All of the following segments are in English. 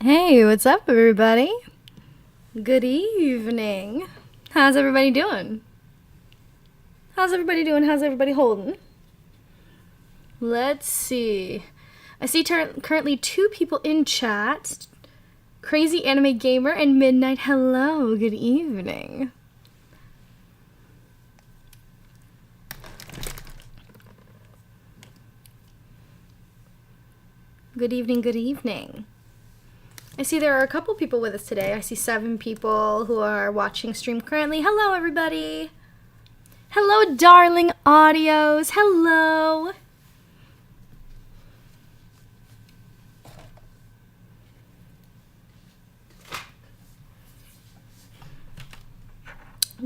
Hey, what's up, everybody? Good evening. How's everybody doing? How's everybody doing? How's everybody holding? Let's see. I see currently 2 people in chat. Crazy Anime Gamer and Midnight. Hello, good evening. Good evening, good evening. I see there are a couple people with us today. I see 7 people who are watching stream currently. Hello, everybody. Hello, darling audios. Hello.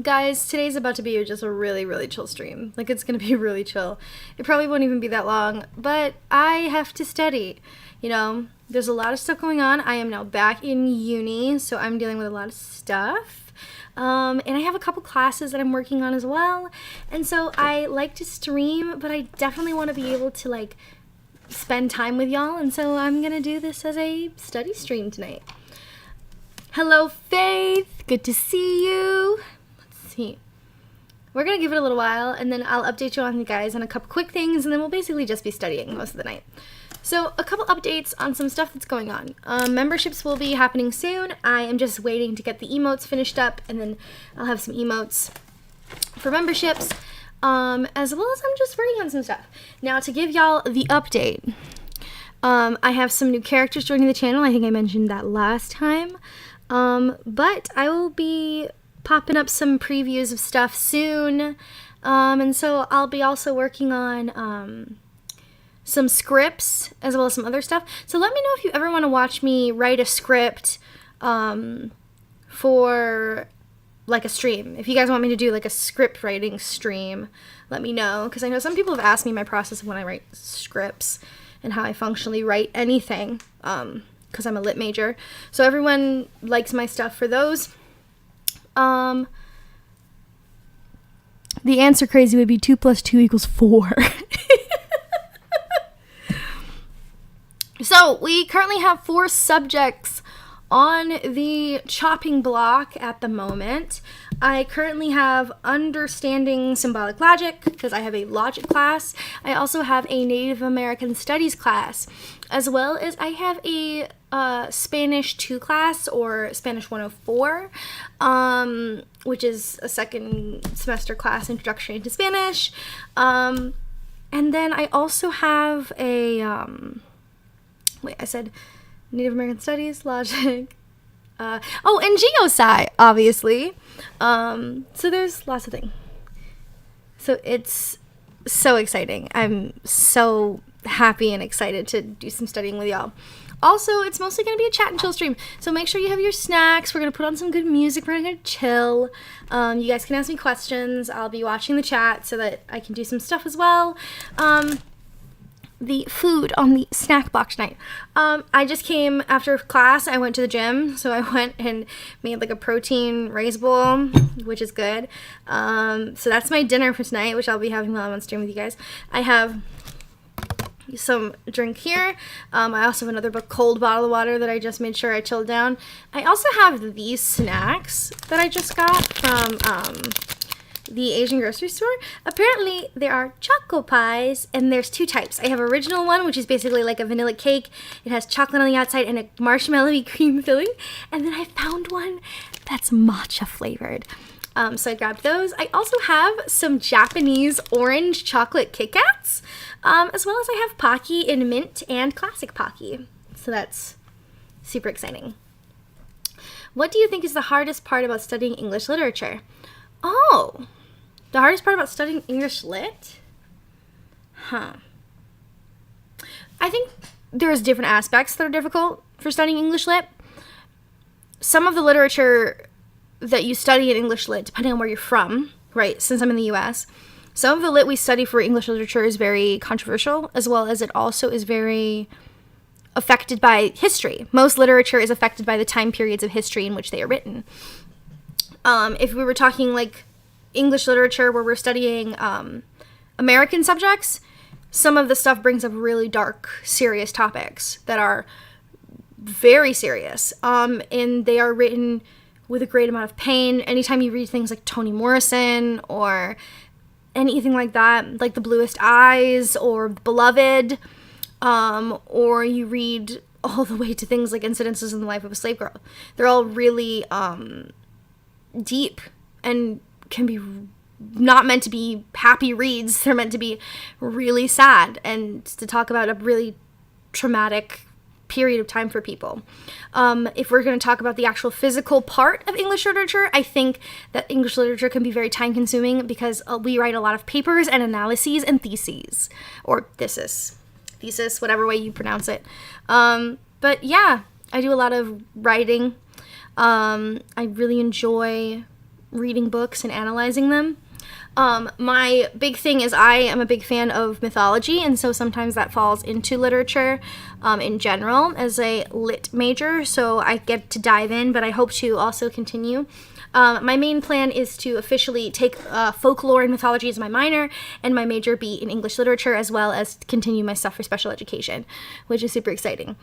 Guys, today's about to be just a really, really chill stream. Like, it's going to be really chill. It probably won't even be that long, but I have to study. You know, there's a lot of stuff going on. I am now back in uni, so I'm dealing with a lot of stuff. And I have a couple classes that I'm working on as well. And so I like to stream, but I definitely want to be able to, like, spend time with y'all. And so I'm going to do this as a study stream tonight. Hello, Faith. Good to see you. See. We're going to give it a little while, and then I'll update you on the guys on a couple quick things, and then we'll basically just be studying most of the night. So a couple updates on some stuff that's going on. Memberships will be happening soon. I am just waiting to get the emotes finished up, and then I'll have some emotes for memberships, as well as I'm just working on some stuff. Now, to give y'all the update, I have some new characters joining the channel. I think I mentioned that last time, but I will be popping up some previews of stuff soon, and so I'll be also working on some scripts as well as some other stuff. So let me know if you ever want to watch me write a script for like a stream. If you guys want me to do like a script writing stream, let me know, because I know some people have asked me my process of when I write scripts and how I functionally write anything, because I'm a lit major. So everyone likes my stuff for those. The answer, crazy, would be 2 + 2 = 4. So we currently have 4 subjects on the chopping block at the moment. I currently have understanding symbolic logic, because I have a logic class. I also have a Native American studies class, as well as I have a Spanish 2 class, or Spanish 104, which is a second semester class, introduction to Spanish. And then I also have a I said Native American Studies, Logic, and Geosci, obviously. So there's lots of things. So it's so exciting. I'm so happy and excited to do some studying with y'all. Also, it's mostly going to be a chat and chill stream, so make sure you have your snacks. We're going to put on some good music. We're going to chill. You guys can ask me questions. I'll be watching the chat so that I can do some stuff as well. the food on the snack box night. I just came after class. I went to the gym, so I went and made like a protein rice bowl, which is good. So that's my dinner for tonight, which I'll be having while I'm on stream with you guys. I have some drink here. I also have another cold bottle of water that I just made sure I chilled down. I also have these snacks that I just got from the Asian grocery store. Apparently there are choco pies, and there's two types. I have original one, which is basically like a vanilla cake. It has chocolate on the outside and a marshmallowy cream filling. And then I found one that's matcha flavored. So I grabbed those. I also have some Japanese orange chocolate Kit Kats, as well as I have Pocky in mint and classic Pocky. So that's super exciting. What do you think is the hardest part about studying English literature? Oh, the hardest part about studying English lit? I think there's different aspects that are difficult for studying English lit. Some of the literature that you study in English lit, depending on where you're from, right, since I'm in the US, some of the lit we study for English literature is very controversial, as well as it also is very affected by history. Most literature is affected by the time periods of history in which they are written. If we were talking like English literature where we're studying American subjects, some of the stuff brings up really dark, serious topics that are very serious. And they are written with a great amount of pain. Anytime you read things like Toni Morrison or anything like that, like The Bluest Eyes or Beloved, or you read all the way to things like Incidences in the Life of a Slave Girl, they're all really deep and can be not meant to be happy reads. They're meant to be really sad and to talk about a really traumatic period of time for people. If we're going to talk about the actual physical part of English literature, I think that English literature can be very time consuming because we write a lot of papers and analyses and theses, or thesis, whatever way you pronounce it. But yeah, I do a lot of writing. I really enjoy reading books and analyzing them. My big thing is I am a big fan of mythology, and so sometimes that falls into literature in general as a lit major, so I get to dive in, but I hope to also continue. My main plan is to officially take folklore and mythology as my minor, and my major be in English literature, as well as continue my stuff for special education, which is super exciting.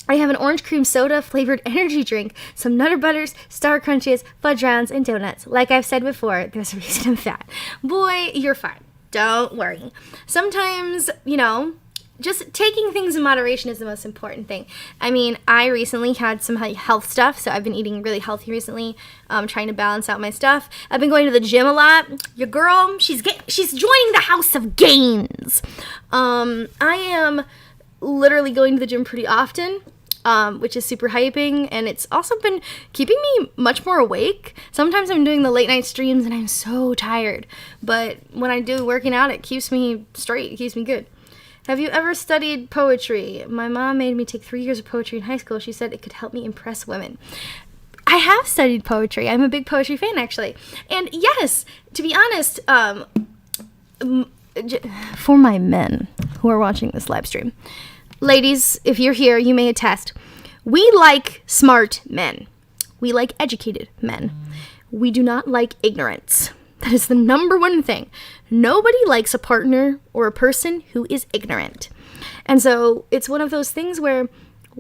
I have an orange cream soda flavored energy drink, some Nutter Butters, Star Crunches, fudge rounds, and donuts. Like I've said before, there's a reason I'm fat. Boy, you're fine. Don't worry. Sometimes, just taking things in moderation is the most important thing. I mean, I recently had some health stuff, so I've been eating really healthy recently, trying to balance out my stuff. I've been going to the gym a lot. Your girl, she's joining the house of gains. I am literally going to the gym pretty often. Which is super hyping, and it's also been keeping me much more awake. Sometimes I'm doing the late night streams and I'm so tired, but when I do working out, it keeps me straight, it keeps me good. Have you ever studied poetry? My mom made me take 3 years of poetry in high school. She said it could help me impress women. I have studied poetry. I'm a big poetry fan, actually. And yes, to be honest, for my men who are watching this live stream, ladies, if you're here, you may attest. We like smart men. We like educated men. We do not like ignorance. That is the number one thing. Nobody likes a partner or a person who is ignorant. And so it's one of those things where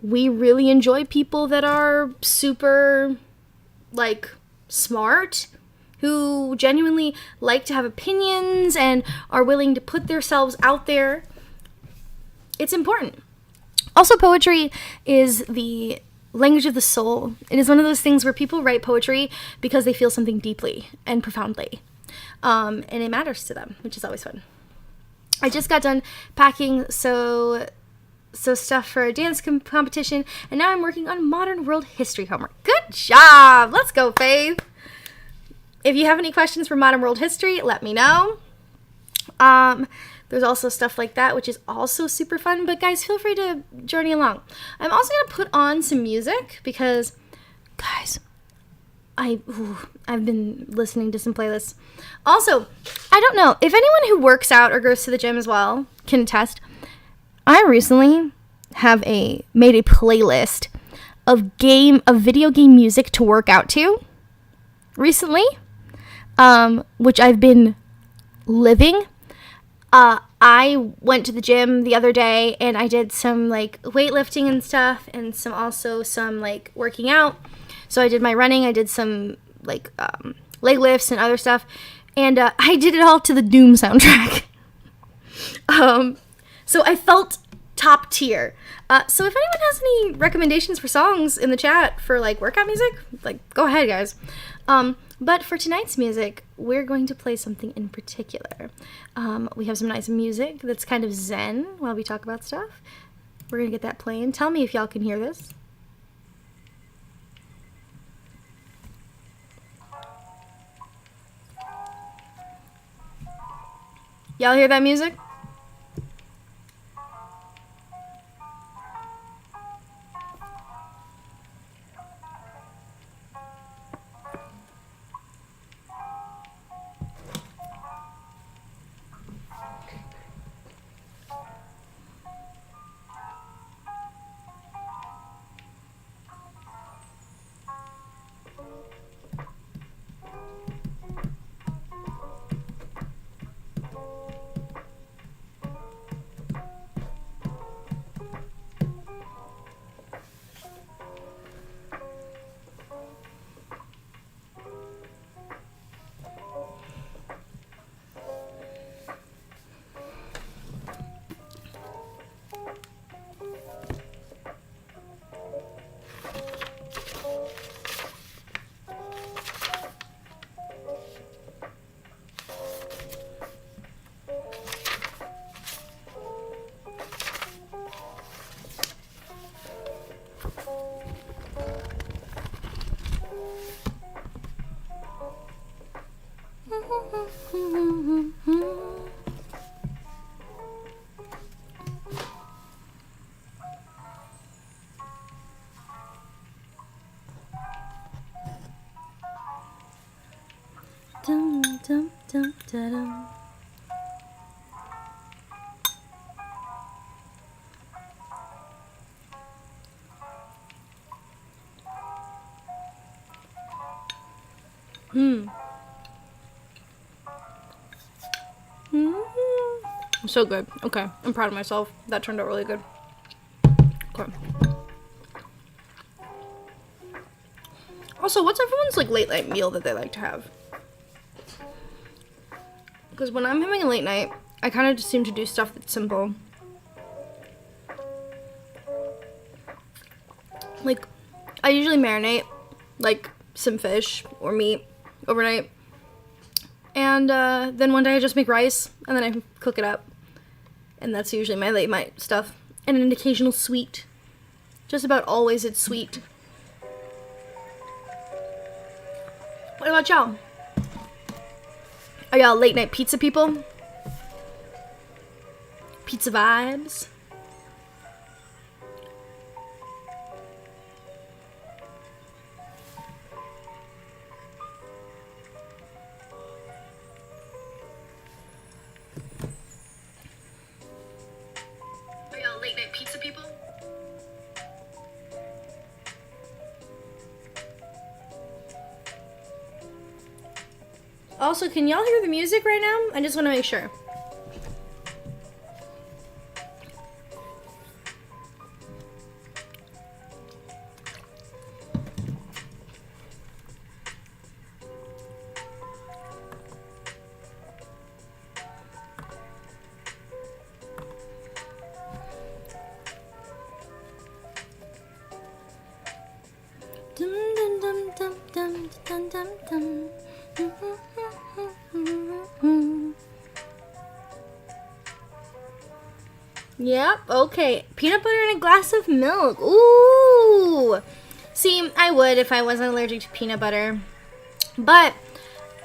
we really enjoy people that are super, smart, who genuinely like to have opinions and are willing to put themselves out there. It's important. Also, poetry is the language of the soul. It is one of those things where people write poetry because they feel something deeply and profoundly. And it matters to them, which is always fun. I just got done packing so stuff for a dance competition, and now I'm working on modern world history homework. Good job! Let's go, Faith! If you have any questions for modern world history, let me know. There's also stuff like that, which is also super fun. But guys, feel free to journey along. I'm also going to put on some music because, guys, I've been listening to some playlists. Also, I don't know if anyone who works out or goes to the gym as well can attest. I recently made a playlist of video game music to work out to recently, which I've been living. I went to the gym the other day and I did some like weightlifting and stuff, and some like working out. So I did my running, I did some like leg lifts and other stuff, and I did it all to the Doom soundtrack. So I felt top tier. So if anyone has any recommendations for songs in the chat for like workout music, like go ahead, guys. But for tonight's music, we're going to play something in particular. We have some nice music that's kind of zen while we talk about stuff. We're going to get that playing. Tell me if y'all can hear this. Y'all hear that music? Dum, dum, dum, da, dum. So good. Okay, I'm proud of myself. That turned out really good. Okay. Also, what's everyone's like late night meal that they like to have? Because when I'm having a late night, I kind of just seem to do stuff that's simple. Like, I usually marinate, like, some fish or meat overnight. And then one day I just make rice, and then I cook it up. And that's usually my late night stuff. And an occasional sweet. Just about always it's sweet. What about y'all? Are y'all late night pizza people? Pizza vibes? Are y'all late night pizza people? Also, can y'all hear the music right now? I just want to make sure. Dum dum dum dum dum dum dum dum. Yep, okay. Peanut butter and a glass of milk. Ooh! See, I would if I wasn't allergic to peanut butter. But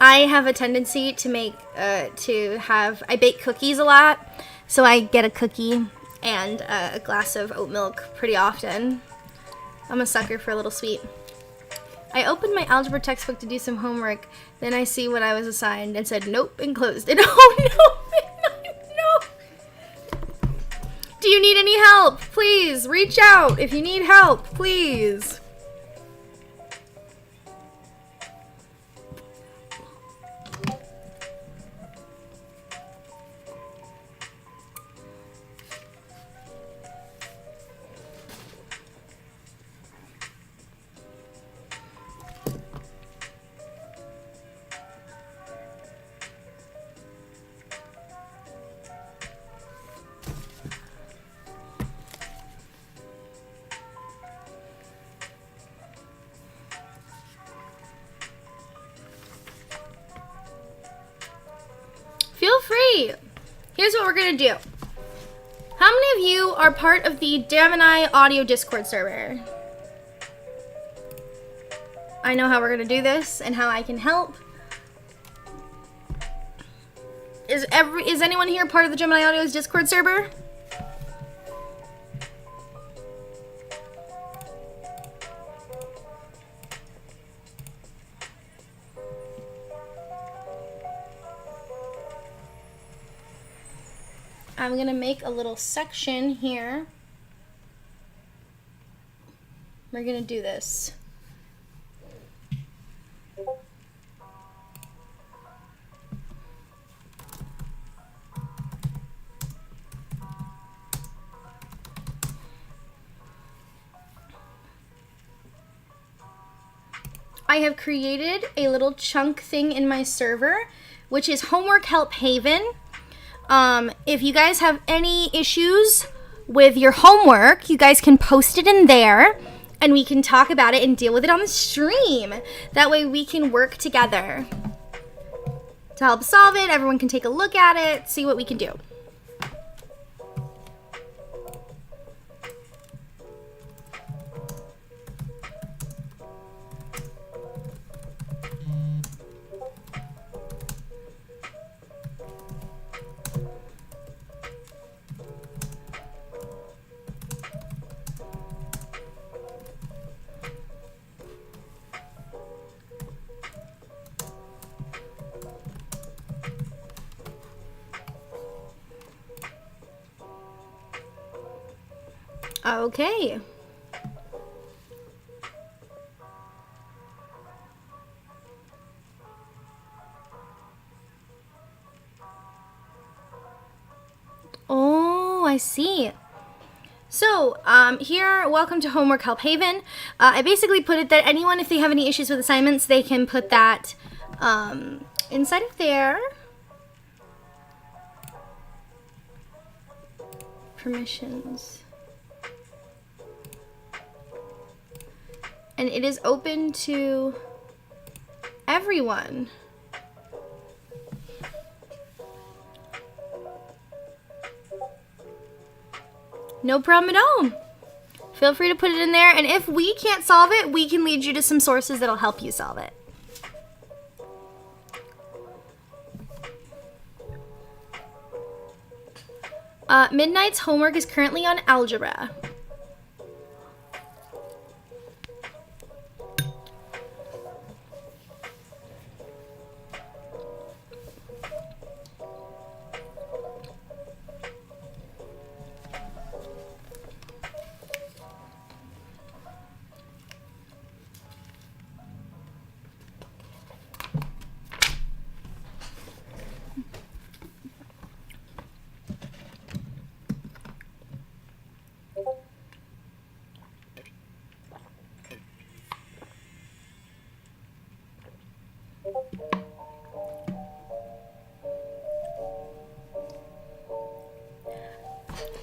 I have a tendency to I bake cookies a lot. So I get a cookie and a glass of oat milk pretty often. I'm a sucker for a little sweet. I opened my algebra textbook to do some homework. Then I see what I was assigned and said nope and closed it. Oh no! No! Do do you need any help? Please reach out if you need help, please. Feel free. Here's what we're gonna do. How many of you are part of the Gemini audio Discord server? I know how we're gonna do this and how I can help. Is anyone here part of the Gemini Audio's Discord server? I'm gonna make a little section here. We're gonna do this. I have created a little chunk thing in my server, which is Homework Help Haven. If you guys have any issues with your homework, you guys can post it in there and we can talk about it and deal with it on the stream. That way we can work together to help solve it. Everyone can take a look at it, see what we can do. Okay. Oh, I see. So, here, welcome to Homework Help Haven. I basically put it that anyone, if they have any issues with assignments, they can put that inside of there. Permissions. And it is open to everyone. No problem at all. Feel free to put it in there, and if we can't solve it, we can lead you to some sources that'll help you solve it. Midnight's homework is currently on algebra.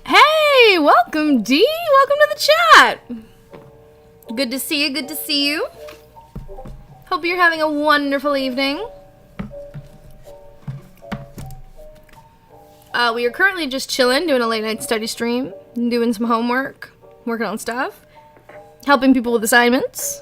Hey, welcome D, welcome to the chat. Good to see you, good to see you. Hope you're having a wonderful evening. We are currently just chilling, doing a late night study stream, doing some homework, working on stuff, helping people with assignments.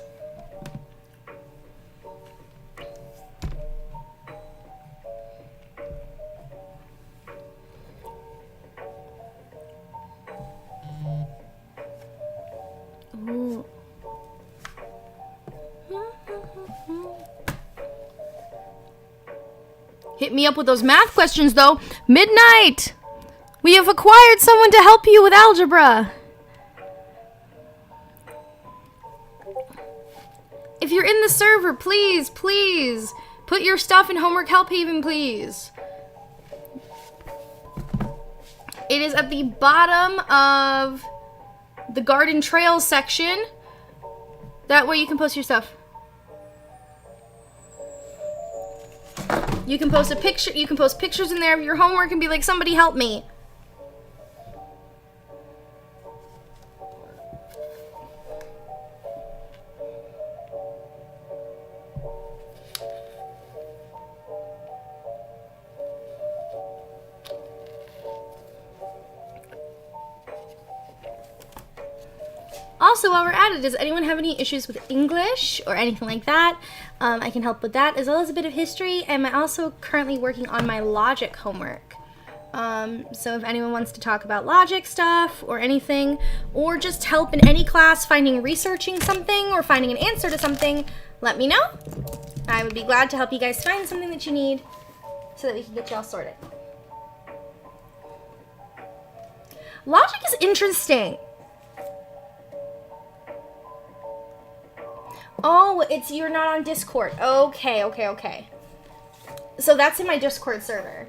Ooh. Hit me up with those math questions, though. Midnight! We have acquired someone to help you with algebra. If you're in the server, please put your stuff in Homework Help Haven, please. It is at the bottom of the Garden Trails section. That way you can post your stuff. You can post a picture, you can post pictures in there of your homework and be like, somebody help me. Also, while we're at it, does anyone have any issues with English or anything like that? I can help with that, as well as a bit of history. And I'm also currently working on my logic homework. So if anyone wants to talk about logic stuff or anything, or just help in any class researching something or finding an answer to something, let me know. I would be glad to help you guys find something that you need so that we can get you all sorted. Logic is interesting. Oh, you're not on Discord. Okay. So that's in my Discord server.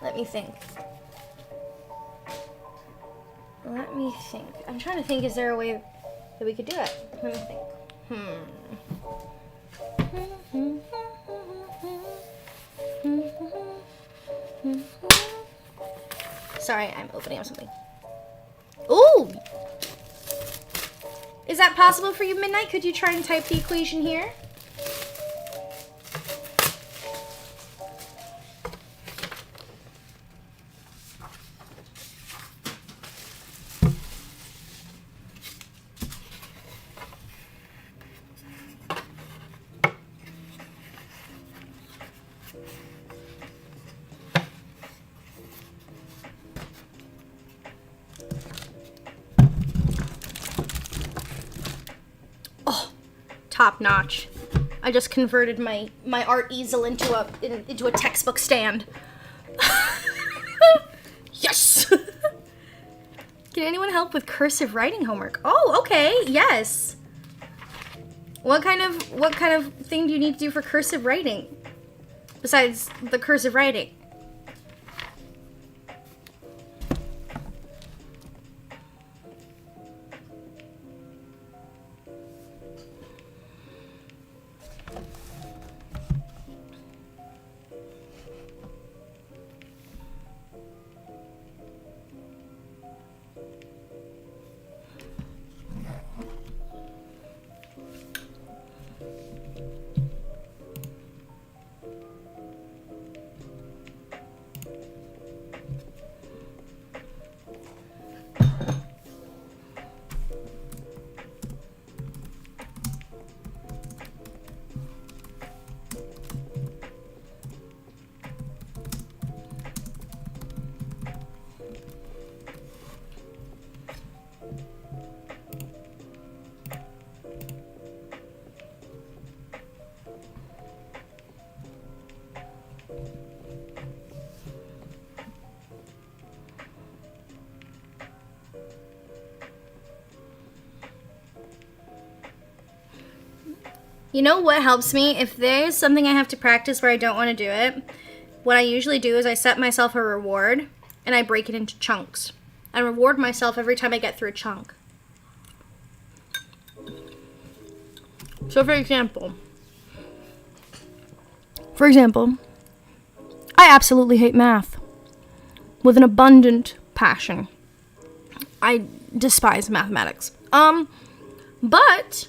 Let me think. I'm trying to think, is there a way that we could do it? Let me think. Sorry, I'm opening up something. Ooh! Is that possible for you, Midnight? Could you try and type the equation here? Top notch. I just converted my art easel into a textbook stand. Yes. Can anyone help with cursive writing homework? Oh, okay. Yes. What kind of thing do you need to do for cursive writing besides the cursive writing? You know what helps me? If there's something I have to practice where I don't want to do it, what I usually do is I set myself a reward and I break it into chunks. I reward myself every time I get through a chunk. So for example, I absolutely hate math with an abundant passion. I despise mathematics. But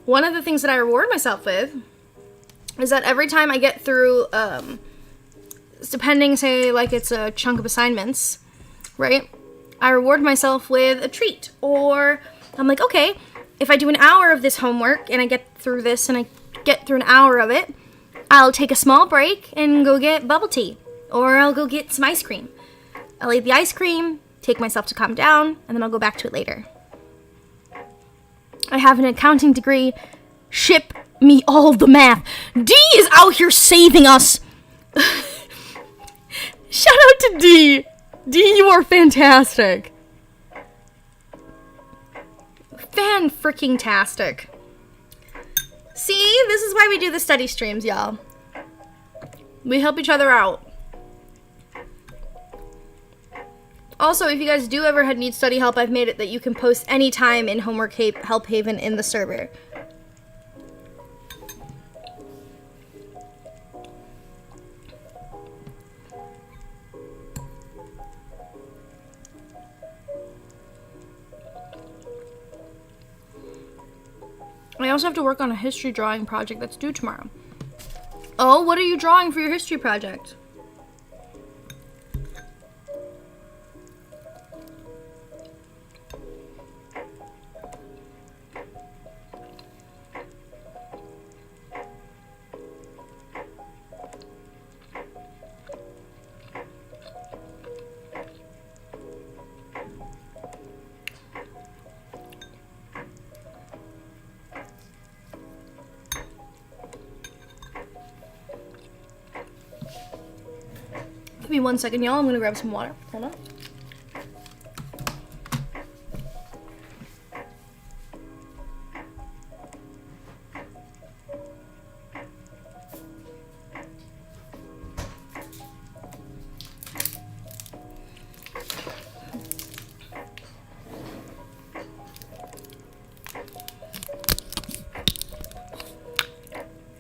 one of the things that I reward myself with is that every time I get through, depending, say, like it's a chunk of assignments, right? I reward myself with a treat. Or I'm like, okay, if I do an hour of this homework and I get through this and I get through an hour of it, I'll take a small break and go get bubble tea. Or I'll go get some ice cream. I'll eat the ice cream, take myself to calm down, and then I'll go back to it later. I have an accounting degree. Ship me all the math. D is out here saving us. Shut Shout out to D. D, you are fantastic. Fan-freaking-tastic. See? This is why we do the study streams, y'all. We help each other out. Also, if you guys do ever need study help, I've made it that you can post anytime in Homework Help Haven in the server. I also have to work on a history drawing project that's due tomorrow. Oh, what are you drawing for your history project? Give me 1 second, y'all. I'm gonna grab some water. Hold on.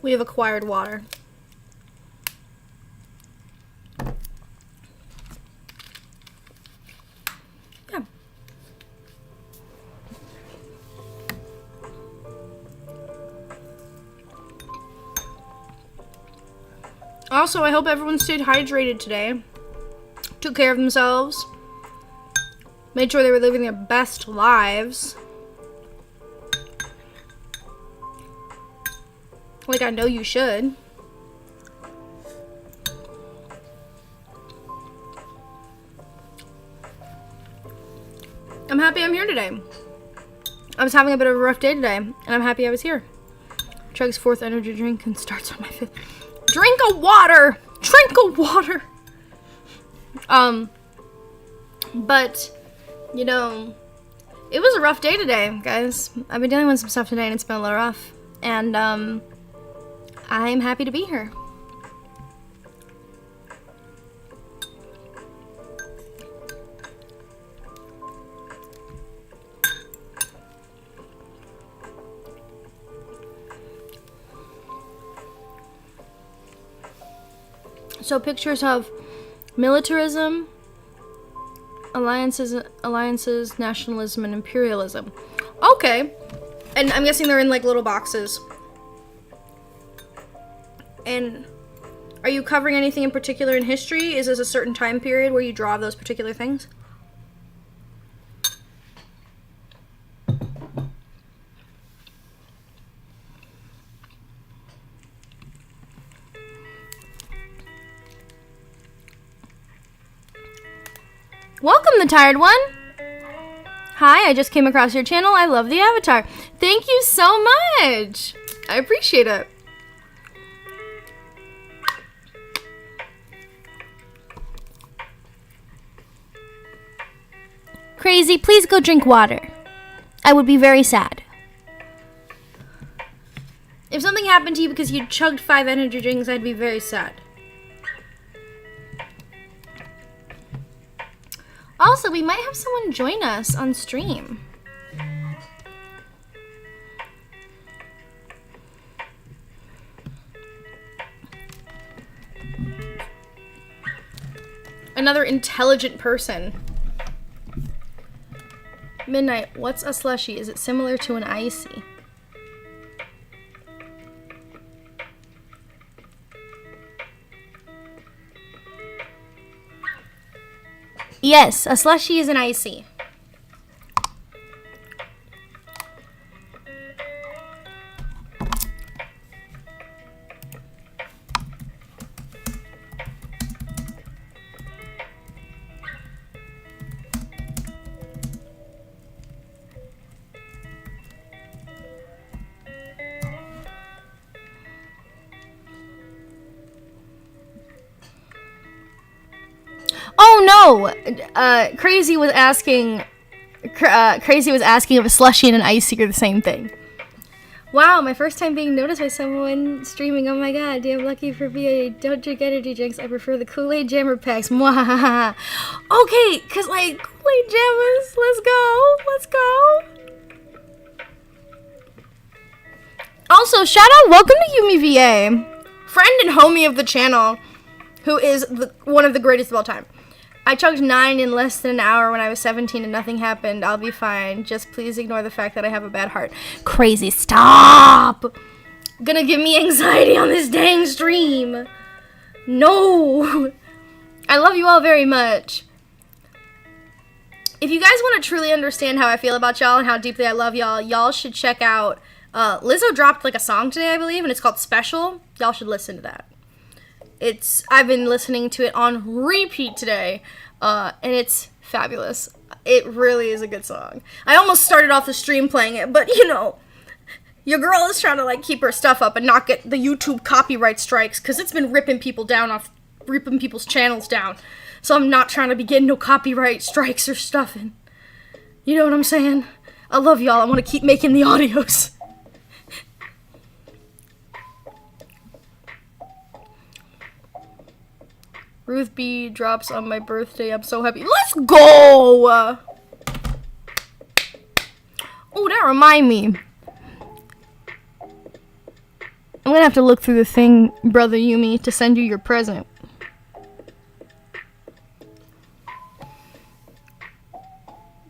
We have acquired water. Yeah. Also, I hope everyone stayed hydrated today. Took care of themselves. Made sure they were living their best lives. Like I know you should. I'm happy I'm here today. I was having a bit of a rough day today, and I'm happy I was here. Chugs 4th energy drink and starts on my 5th. Drink a water! Drink a water! But, you know, it was a rough day today, guys. I've been dealing with some stuff today, and it's been a little rough. And, I'm happy to be here. So pictures of militarism, alliances, nationalism, and imperialism. Okay. And I'm guessing they're in like little boxes. And are you covering anything in particular in history? Is this a certain time period where you draw those particular things? Welcome, the tired one. Hi, I just came across your channel. I love the avatar. Thank you so much. I appreciate it. Crazy, please go drink water. I would be very sad. If something happened to you because you chugged 5 energy drinks, I'd be very sad. Also, we might have someone join us on stream. Another intelligent person. Midnight, what's a slushy? Is it similar to an icy? Yes, a slushy is an icy. Oh no! Crazy was asking if a slushie and an icy are the same thing. Wow, my first time being noticed by someone streaming. Oh my god, damn lucky for me. I don't drink energy drinks. I prefer the Kool-Aid Jammer packs. Mwahaha. Okay, because like Kool-Aid Jammers. Let's go. Also, shout out, welcome to Yumi VA. Friend and homie of the channel, who is one of the greatest of all time. I chugged 9 in less than an hour when I was 17 and nothing happened. I'll be fine. Just please ignore the fact that I have a bad heart. Crazy, stop! Gonna give me anxiety on this dang stream. No! I love you all very much. If you guys want to truly understand how I feel about y'all and how deeply I love y'all, y'all should check out, Lizzo dropped like a song today, I believe, and it's called Special. Y'all should listen to that. I've been listening to it on repeat today, and it's fabulous. It really is a good song. I almost started off the stream playing it, but you know, your girl is trying to like keep her stuff up and not get the YouTube copyright strikes, because it's been ripping people's channels down. So I'm not trying to be getting no copyright strikes or stuff, and you know what I'm saying? I love y'all. I want to keep making the audios. Ruth B drops on my birthday. I'm so happy. Let's go! Oh, that remind me. I'm gonna have to look through the thing, Brother Yumi, to send you your present.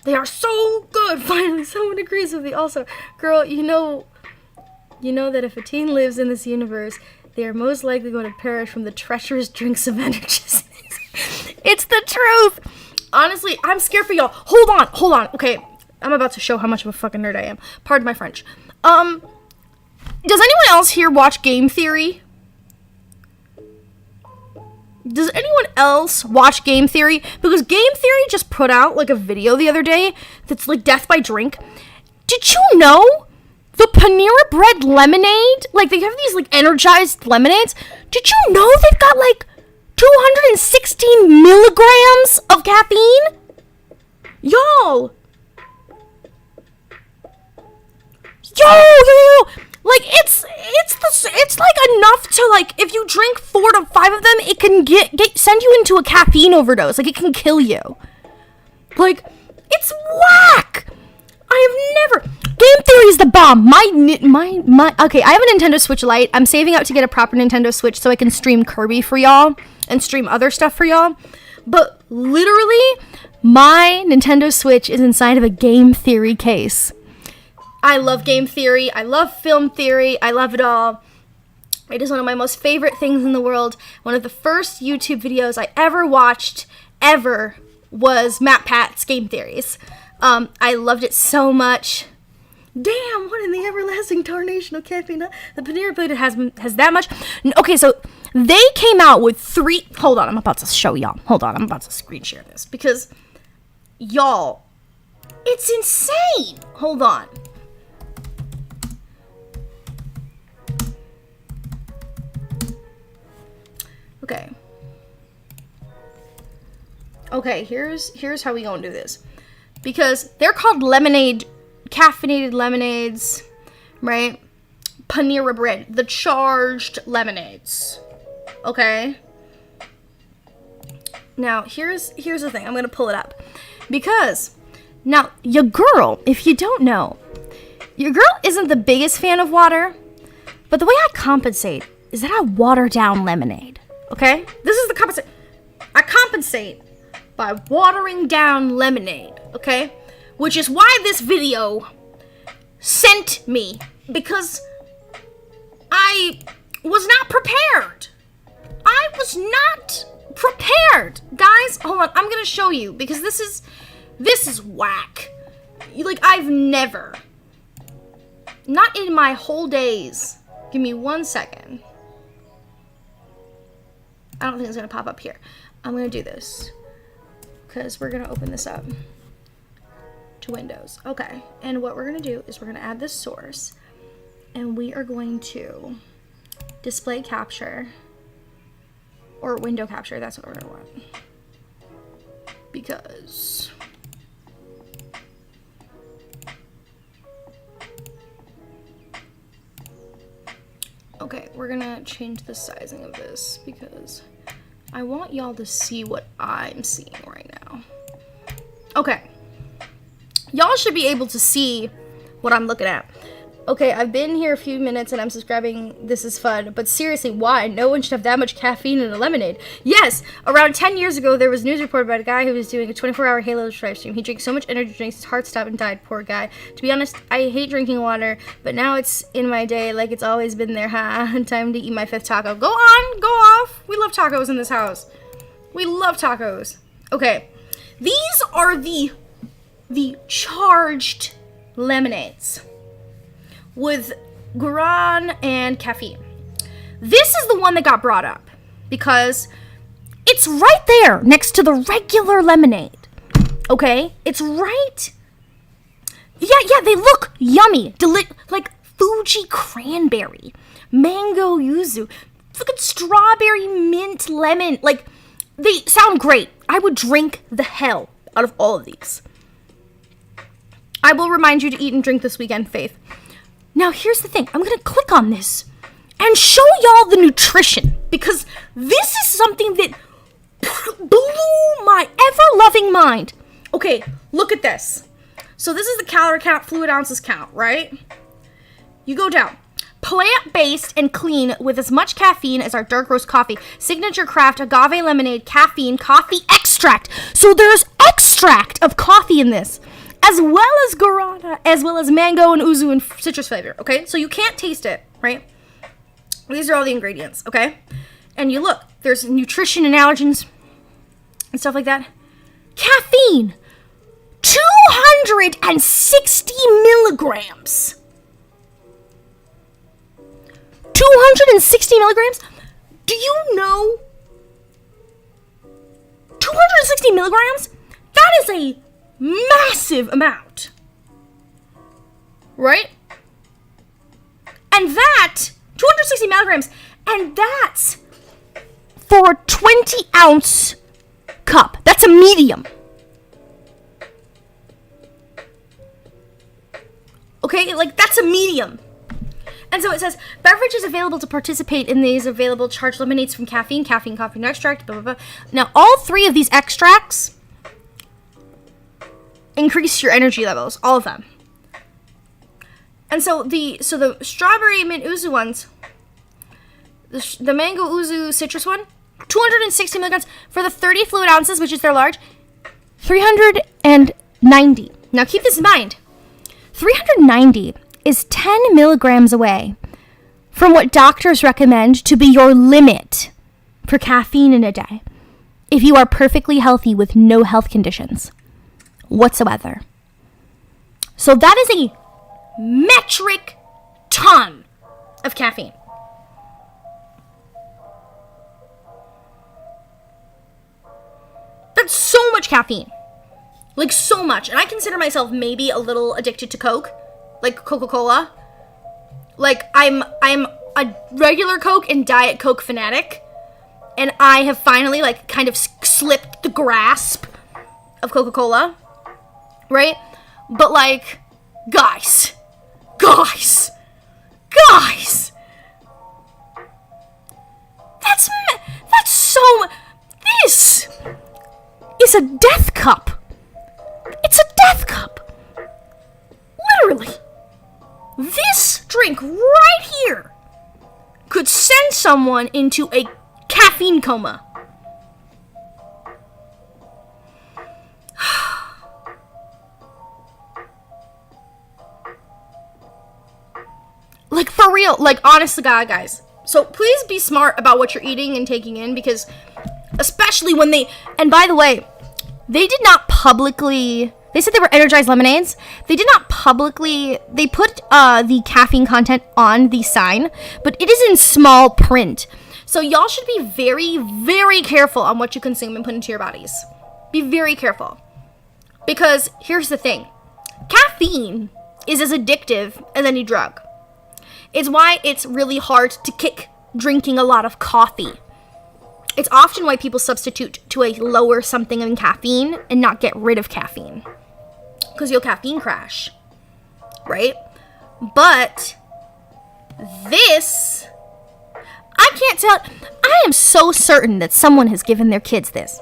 They are so good! Finally, someone agrees with me. Also, girl, you know that if a teen lives in this universe, they are most likely going to perish from the treacherous drinks of energy. It's the truth. Honestly, I'm scared for y'all. Hold on. Okay, I'm about to show how much of a fucking nerd I am. Pardon my French. Does anyone else here watch Game Theory? Does anyone else watch Game Theory? Because Game Theory just put out like a video the other day that's like death by drink. Did you know the Panera Bread lemonade, like they have these like energized lemonades? Did you know they've got like 216 milligrams of caffeine? Yo! Like it's like enough to like, if you drink 4 to 5 of them, it can send you into a caffeine overdose. Like it can kill you. Like it's whack. I have never. Game Theory is the bomb. Okay, I have a Nintendo Switch Lite. I'm saving up to get a proper Nintendo Switch so I can stream Kirby for y'all and stream other stuff for y'all. But literally, my Nintendo Switch is inside of a Game Theory case. I love Game Theory. I love film theory. I love it all. It is one of my most favorite things in the world. One of the first YouTube videos I ever watched, was Matt Pat's Game Theories. I loved it so much. Damn, what in the everlasting tarnation of caffeine? The Panera Bread has that much? Okay, so they came out with 3... Hold on, I'm about to show y'all. Hold on, I'm about to screen share this. Because, y'all, it's insane. Hold on. Okay, here's how we gonna do this. Because they're called lemonade, caffeinated lemonades, right? Panera Bread, the charged lemonades. Okay? Now, here's the thing. I'm gonna pull it up. Because, now, your girl, if you don't know, your girl isn't the biggest fan of water, but the way I compensate is that I water down lemonade. Okay? This is the compensate. I compensate by watering down lemonade. Okay? Which is why this video sent me. Because I was not prepared. I was not prepared. Guys, hold on. I'm going to show you. Because this is whack. Like, I've never. Not in my whole days. Give me 1 second. I don't think it's going to pop up here. I'm going to do this. Because we're going to open this up to Windows. Okay. And what we're going to do is we're going to add this source. And we are going to display capture. Or window capture. That's what we're going to want. because okay, we're gonna change the sizing of this because I want y'all to see what I'm seeing right now. Okay, y'all should be able to see what I'm looking at. Okay, I've been here a few minutes and I'm subscribing. This is fun. But seriously, why? No one should have that much caffeine in a lemonade. Yes, around 10 years ago, there was news report about a guy who was doing a 24-hour Halo live stream. He drank so much energy drinks, his heart stopped and died. Poor guy. To be honest, I hate drinking water, but now it's in my day like it's always been there. Time to eat my 5th taco. Go on, go off. We love tacos in this house. We love tacos. Okay, these are the charged lemonades with guaran and caffeine. This is the one that got brought up because it's right there next to the regular lemonade. Okay? It's right. Yeah, they look yummy. Like Fuji cranberry, mango yuzu, fucking strawberry mint lemon. Like, they sound great. I would drink the hell out of all of these. I will remind you to eat and drink this weekend, Faith. Now, here's the thing. I'm going to click on this and show y'all the nutrition because this is something that blew my ever-loving mind. Okay, look at this. So this is the calorie count, fluid ounces count, right? You go down. Plant-based and clean with as much caffeine as our dark roast coffee. Signature craft agave lemonade, caffeine, coffee extract. So there's extract of coffee in this, as well as guarana, as well as mango and yuzu and citrus flavor, okay? So you can't taste it, right? These are all the ingredients, okay? And you look, there's nutrition and allergens and stuff like that. Caffeine, 260 milligrams. 260 milligrams? Do you know 260 milligrams? That is a massive amount, right? And that 260 milligrams, and that's for a 20-ounce cup. That's a medium. Okay, like that's a medium. And so it says, beverages available to participate in these available charged lemonades from caffeine, coffee extract, blah, blah, blah. Now, all 3 of these extracts increase your energy levels, all of them. And so the strawberry mint yuzu ones, the mango yuzu citrus one, 260 milligrams for the 30 fluid ounces, which is their large, 390. Now keep this in mind. 390 is 10 milligrams away from what doctors recommend to be your limit for caffeine in a day if you are perfectly healthy with no health conditions whatsoever. So that is a metric ton of caffeine. That's so much caffeine. Like, so much. And I consider myself maybe a little addicted to Coke. Like Coca-Cola. Like, I'm a regular Coke and Diet Coke fanatic. And I have finally, like, kind of slipped the grasp of Coca-Cola. Right? But, like, guys. That's so... This is a death cup. It's a death cup. Literally. This drink right here could send someone into a caffeine coma. Like, for real. Like, honest to God, guys. So, please be smart about what you're eating and taking in, because especially when they... And by the way, they did not publicly... They said they were energized lemonades. They did not publicly... They put the caffeine content on the sign, but it is in small print. So, y'all should be very, very careful on what you consume and put into your bodies. Be very careful. Because, here's the thing. Caffeine is as addictive as any drug. It's why it's really hard to kick drinking a lot of coffee. It's often why people substitute to a lower something in caffeine and not get rid of caffeine. Because you'll caffeine crash, right? But this, I can't tell. I am so certain that someone has given their kids this.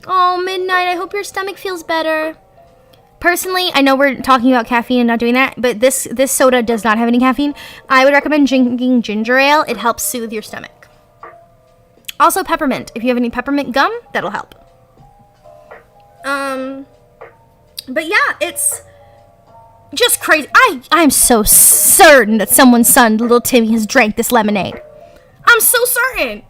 Oh, Midnight, I hope your stomach feels better. Personally, I know we're talking about caffeine and not doing that, but this soda does not have any caffeine. I would recommend drinking ginger ale. It helps soothe your stomach. Also peppermint. If you have any peppermint gum, that'll help. But yeah, it's just crazy. I'm so certain that someone's son, little Timmy, has drank this lemonade. I'm so certain.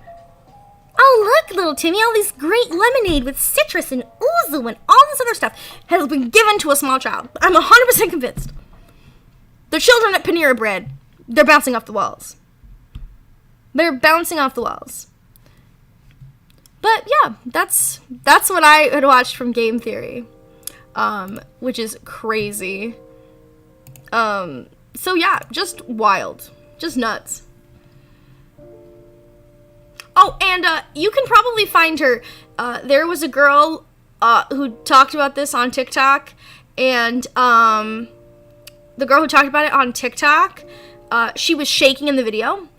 Oh, look, little Timmy, all these great lemonade with citrus and ouzo and all this other stuff has been given to a small child. I'm 100% convinced. The children at Panera Bread, they're bouncing off the walls. They're bouncing off the walls. But yeah, that's what I had watched from Game Theory, which is crazy. So yeah, just wild, just nuts. Oh, and you can probably find her. There was a girl who talked about this on TikTok, and the girl who talked about it on TikTok, she was shaking in the video.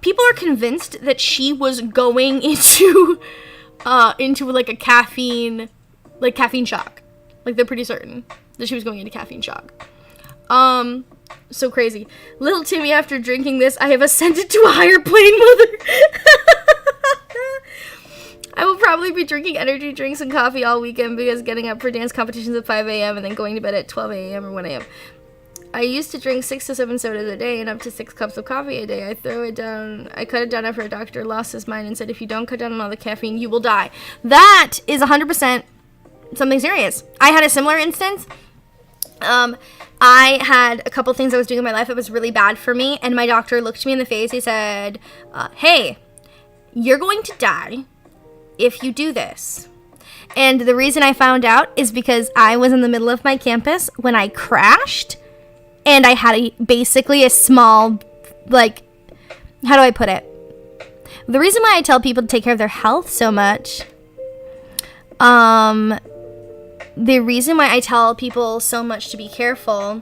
People are convinced that she was going into like a caffeine shock. Like, they're pretty certain that she was going into caffeine shock. So crazy. Little Timmy, after drinking this, I have ascended to a higher plane, mother. I will probably be drinking energy drinks and coffee all weekend because getting up for dance competitions at 5 a.m. and then going to bed at 12 a.m. or 1 a.m. I used to drink 6 to 7 sodas a day and up to 6 cups of coffee a day. I cut it down after a doctor lost his mind and said, if you don't cut down on all the caffeine, you will die. That is 100% something serious. I had a similar instance. I had a couple things I was doing in my life that was really bad for me, and my doctor looked me in the face. He said, hey, you're going to die if you do this. And the reason I found out is because I was in the middle of my campus when I crashed, and I had basically a small, like, how do I put it? The reason why I tell people to take care of their health so much, the reason why I tell people so much to be careful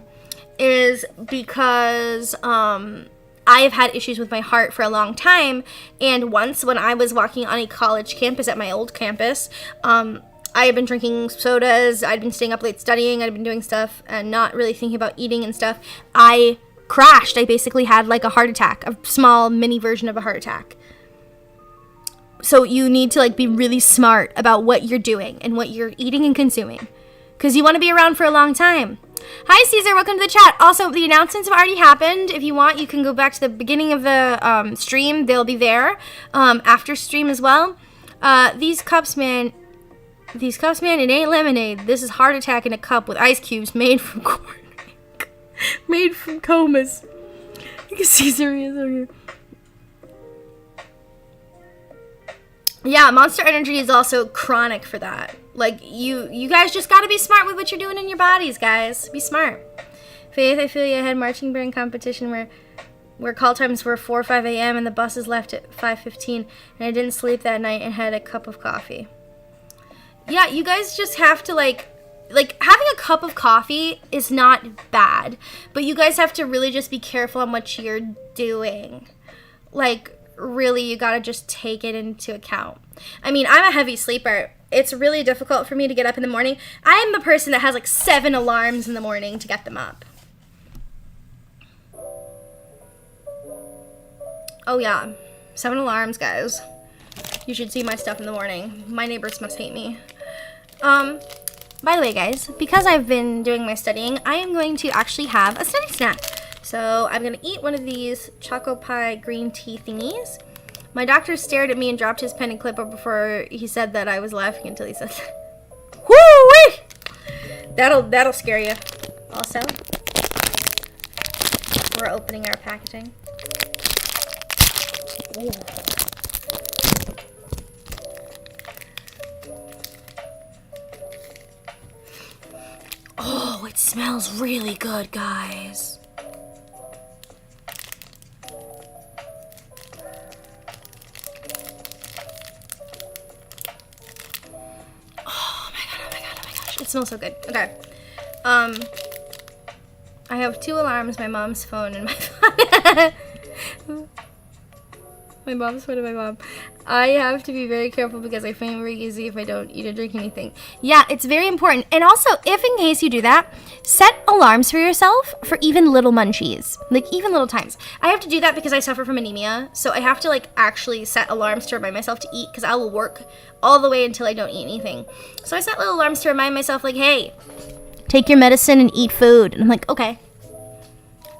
is because I have had issues with my heart for a long time. And once when I was walking on a college campus at my old campus, I had been drinking sodas, I'd been staying up late studying, I'd been doing stuff and not really thinking about eating and stuff. I crashed. I basically had like a heart attack, a small mini version of a heart attack. So you need to like be really smart about what you're doing and what you're eating and consuming, because you want to be around for a long time. Hi, Caesar. Welcome to the chat. Also, the announcements have already happened. If you want, you can go back to the beginning of the stream. They'll be there after stream as well. These cups, man, it ain't lemonade. This is heart attack in a cup with ice cubes made from corn, made from Comets. You can see Caesar is over here. Yeah, Monster Energy is also chronic for that. Like, you guys just gotta be smart with what you're doing in your bodies, guys. Be smart. Faith, I feel you. I had marching band competition where call times were 4 or 5 a.m. and the buses left at 5:15, and I didn't sleep that night and had a cup of coffee. Yeah, you guys just have to, like having a cup of coffee is not bad, but you guys have to really just be careful on what you're doing. Like, really, you gotta just take it into account. I mean, I'm a heavy sleeper. It's really difficult for me to get up in the morning. I am the person that has like 7 alarms in the morning to get them up. Oh yeah, 7 alarms, guys. You should see my stuff in the morning. My neighbors must hate me. By the way, guys, because I've been doing my studying, I am going to actually have a study snack. So I'm going to eat one of these Choco Pie green tea thingies. My doctor stared at me and dropped his pen and clipboard before he said that. I was laughing until he said that. Woo-wee! That'll scare you. Also, we're opening our packaging. Ooh. Oh, it smells really good, guys. It smells so good. Okay. I have 2 alarms, my mom's phone and my phone. My mom's phone and my mom. I have to be very careful because I find it very easy if I don't eat or drink anything. Yeah, it's very important. And also, if in case you do that, set alarms for yourself for even little munchies. Like, even little times. I have to do that because I suffer from anemia. So I have to, like, actually set alarms to remind myself to eat because I will work all the way until I don't eat anything. So I set little alarms to remind myself, like, hey, take your medicine and eat food. And I'm like, okay.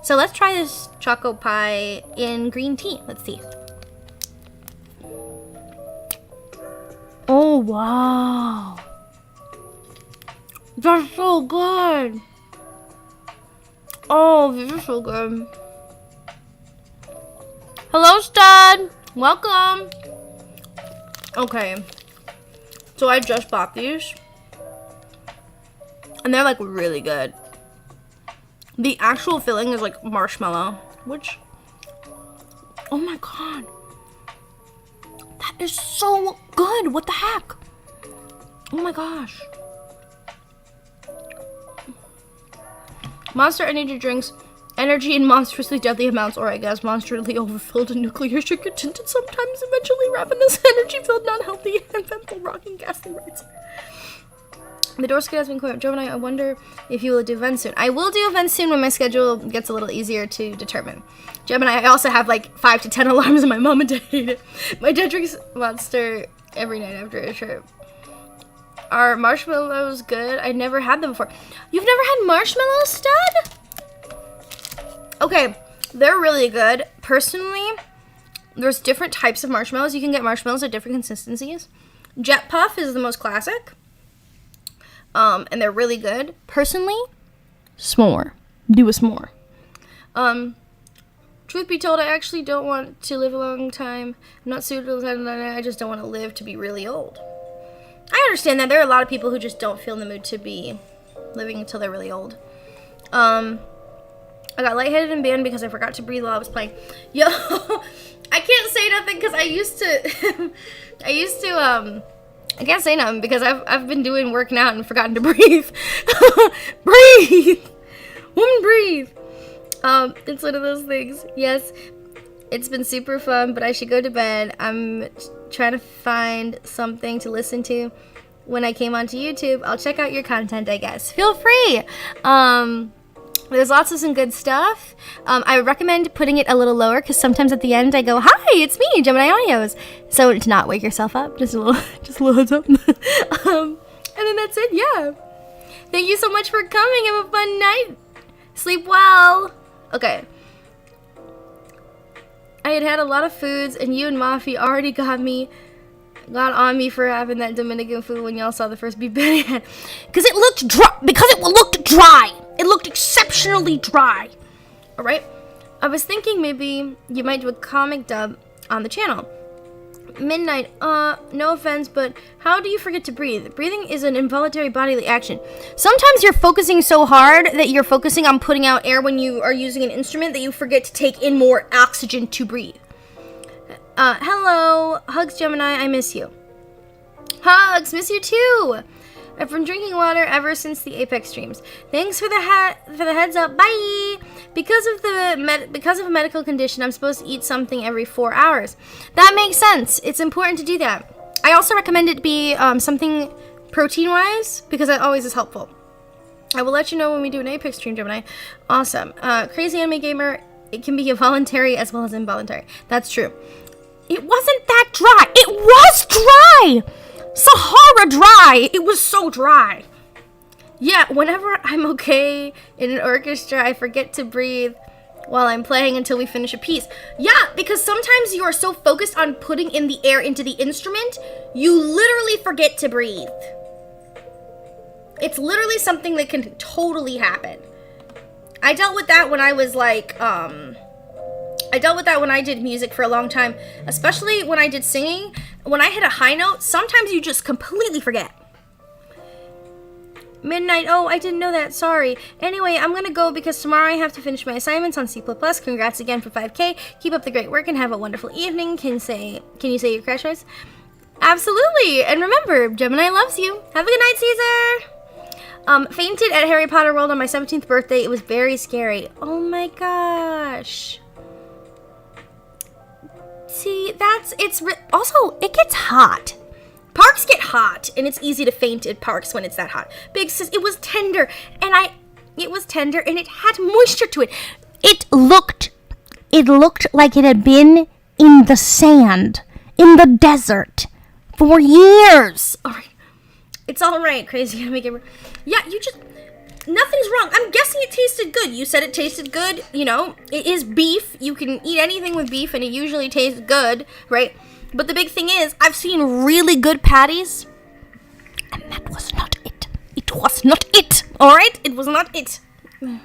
So let's try this choco pie in green tea. Let's see. Oh, wow. That's so good. Oh, this is so good. Hello, stud. Welcome. Okay. So I just bought these. And they're like really good. The actual filling is like marshmallow, which, oh my god. That is so good. What the heck? Oh my gosh. Monster energy drinks, energy in monstrously deadly amounts, or I guess monstrally overfilled and nuclear sugar tinted, sometimes eventually ravenous, energy filled, not healthy, and eventful, rocking, ghastly rights. The door skid has been cleared. Gemini, I wonder if you will do events soon. I will do events soon when my schedule gets a little easier to determine. Gemini, I also have like 5 to 10 alarms and my mom and dad hate it. My dad drinks Monster every night after a trip. Are marshmallows good? I never had them before. You've never had marshmallows, stud? Okay, they're really good. Personally, there's different types of marshmallows. You can get marshmallows at different consistencies. Jet Puff is the most classic. And they're really good. Personally, s'more. Do a s'more. Truth be told, I actually don't want to live a long time. I'm not suitable. I just don't want to live to be really old. I understand that there are a lot of people who just don't feel in the mood to be living until they're really old. I got lightheaded and banned because I forgot to breathe while I was playing. Yo, I can't say nothing because I used to, I can't say nothing because I've been doing working out and forgotten to breathe. Breathe! Woman, breathe! It's one of those things. Yes, it's been super fun, but I should go to bed. I'm trying to find something to listen to when I came onto YouTube. I'll check out your content, I guess. Feel free! There's lots of some good stuff. I recommend putting it a little lower because sometimes at the end I go, "Hi, it's me, Gemini Audios." So to not wake yourself up, just a little heads up. And then that's it. Yeah. Thank you so much for coming. Have a fun night. Sleep well. Okay. I had a lot of foods, and you and Mafi already got on me for having that Dominican food when y'all saw the first beef Benny had. Because it looked dry. Because it looked dry. It looked exceptionally dry. Alright? I was thinking maybe you might do a comic dub on the channel. Midnight, no offense, but how do you forget to breathe? Breathing is an involuntary bodily action. Sometimes you're focusing so hard that you're focusing on putting out air when you are using an instrument that you forget to take in more oxygen to breathe. Hello. Hugs, Gemini. I miss you. Hugs. Miss you too. I've been drinking water ever since the Apex streams. Thanks for the heads up. Bye. Because of a medical condition, I'm supposed to eat something every 4 hours. That makes sense. It's important to do that. I also recommend it be something protein-wise because that always is helpful. I will let you know when we do an Apex stream, Gemini. Awesome. Crazy Anime Gamer, it can be voluntary as well as involuntary. That's true. It wasn't that dry. It was dry. Sahara dry. It was so dry. Yeah, whenever I'm okay in an orchestra, I forget to breathe while I'm playing until we finish a piece. Yeah, because sometimes you are so focused on putting in the air into the instrument, you literally forget to breathe. It's literally something that can totally happen. I dealt with that when I was like, I dealt with that when I did music for a long time, especially when I did singing. When I hit a high note, sometimes you just completely forget. Midnight, oh, I didn't know that, sorry. Anyway, I'm gonna go because tomorrow I have to finish my assignments on C++. Congrats again for 5K. Keep up the great work and have a wonderful evening. Can you say your crash words? Absolutely, and remember, Gemini loves you. Have a good night, Caesar. Fainted at Harry Potter World on my 17th birthday. It was very scary. Oh my gosh. See, also, it gets hot. Parks get hot, and it's easy to faint at parks when it's that hot. Big sis, it was tender, and it had moisture to it. It looked like it had been in the sand, in the desert, for years. All right. It's all right, crazy. Yeah, nothing's wrong. I'm guessing it tasted good. You said it tasted good. You know, it is beef. You can eat anything with beef, and it usually tastes good, right? But the big thing is, I've seen really good patties, and that was not it. It was not it. All right? It was not it. It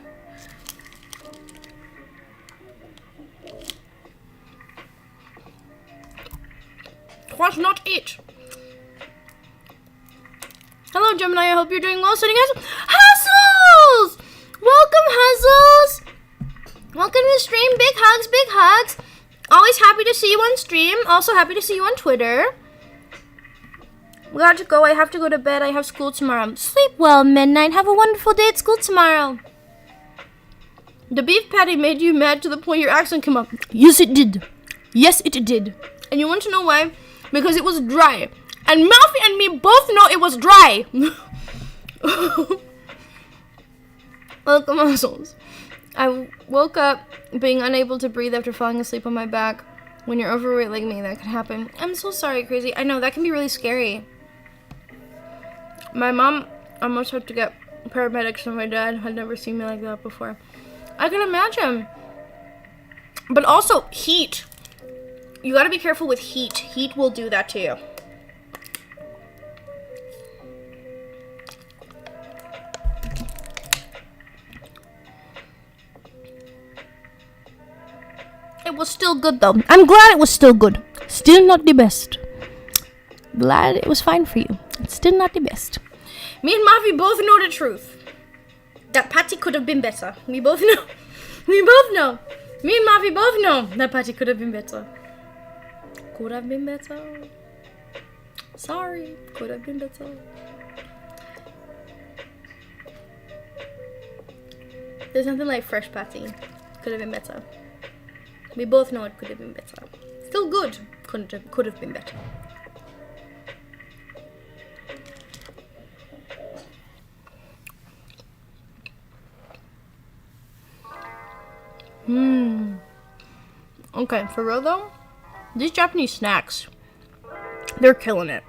was not it. Hello, Gemini. I hope you're doing well. Sending us Hustles! Welcome, Hustles! Welcome to the stream. Big hugs, big hugs. Always happy to see you on stream. Also happy to see you on Twitter. We got to go. I have to go to bed. I have school tomorrow. Sleep well, Midnight. Have a wonderful day at school tomorrow. The beef patty made you mad to the point your accent came up. Yes, it did. Yes, it did. And you want to know why? Because it was dry. And Malfi and me both know it was dry. Welcome, muscles. I woke up being unable to breathe after falling asleep on my back. When you're overweight like me, that can happen. I'm so sorry, crazy. I know, that can be really scary. My mom almost had to get paramedics, and my dad had never seen me like that before. I can imagine. But also, heat. You gotta be careful with heat. Heat will do that to you. It was still good though. I'm glad it was still good. Still not the best. Glad it was fine for you. It's still not the best. Me and Mavi both know the truth. That patty could have been better. We both know. We both know. Me and Mavi both know that patty could have been better. Could have been better. Sorry. Could have been better. There's nothing like fresh patty. Could have been better. We both know it could have been better. Still good. Could have been better. Okay, for real though, these Japanese snacks, they're killing it.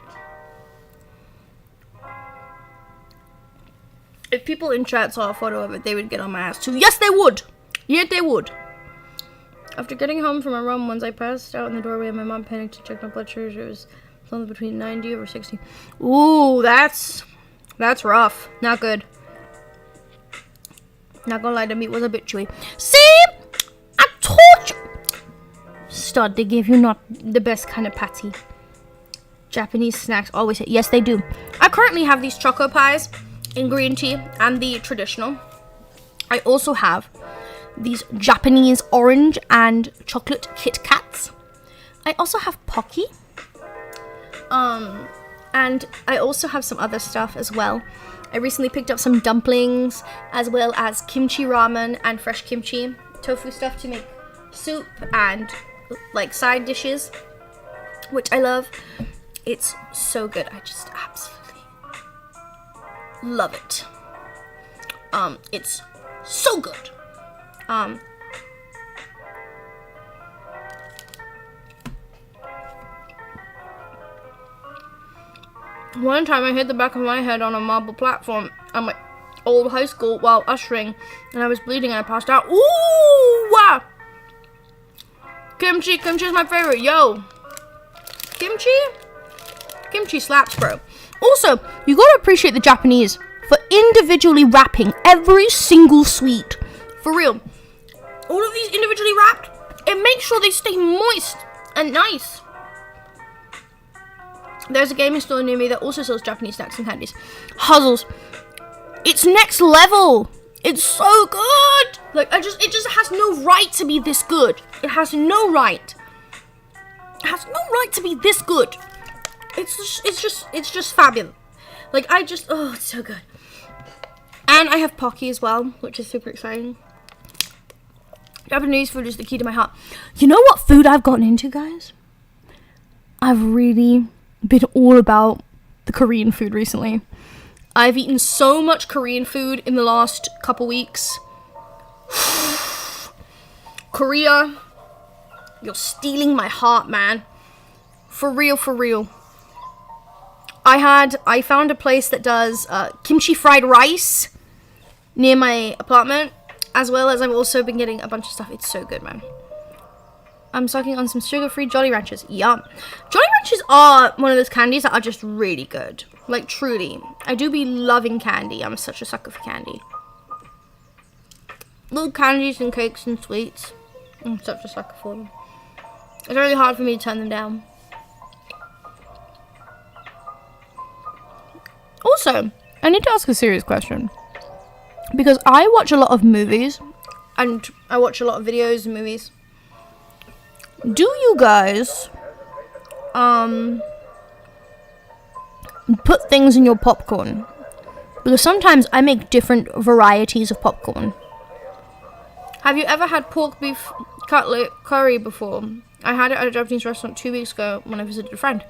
If people in chat saw a photo of it, they would get on my ass too. Yes, they would. Yes, they would. After getting home from a run once, I passed out in the doorway and my mom panicked to check my blood sugar. It was something between 90 over 60. Ooh, that's rough. Not good. Not gonna lie, the meat was a bit chewy. See? I told you! Stud, they give you not the best kind of patty. Japanese snacks always say, yes, they do. I currently have these choco pies in green tea and the traditional. I also have these Japanese orange and chocolate Kit Kats. I also have Pocky. And I also have some other stuff as well. I recently picked up some dumplings, as well as kimchi ramen and fresh kimchi, tofu stuff to make soup and like side dishes, which I love. It's so good. I just absolutely love it. It's so good. One time I hit the back of my head on a marble platform at my old high school while ushering, and I was bleeding and I passed out. Ooh! Wow! Kimchi is my favorite. Yo! Kimchi slaps, bro. Also, you gotta appreciate the Japanese for individually wrapping every single sweet. For real. All of these individually wrapped, it makes sure they stay moist and nice. There's a gaming store near me that also sells Japanese snacks and candies. Huzzles. It's next level. It's so good. Like, it just has no right to be this good. It has no right. It has no right to be this good. It's just fabulous. Like, oh, it's so good. And I have Pocky as well, which is super exciting. Japanese food is the key to my heart. You know what food I've gotten into, guys? I've really been all about the Korean food recently. I've eaten so much Korean food in the last couple weeks. Korea, you're stealing my heart, man. For real, for real. I found a place that does kimchi fried rice near my apartment, as well as I've also been getting a bunch of stuff. It's so good, man. I'm sucking on some sugar-free Jolly Ranchers. Yum. Jolly Ranchers are one of those candies that are just really good. Like, truly. I do be loving candy. I'm such a sucker for candy. Little candies and cakes and sweets. I'm such a sucker for them. It's really hard for me to turn them down. Also, I need to ask a serious question. Because I watch a lot of movies. And I watch a lot of videos and movies. Do you guys put things in your popcorn? Because sometimes I make different varieties of popcorn. Have you ever had pork beef cutlet curry before? I had it at a Japanese restaurant 2 weeks ago when I visited a friend.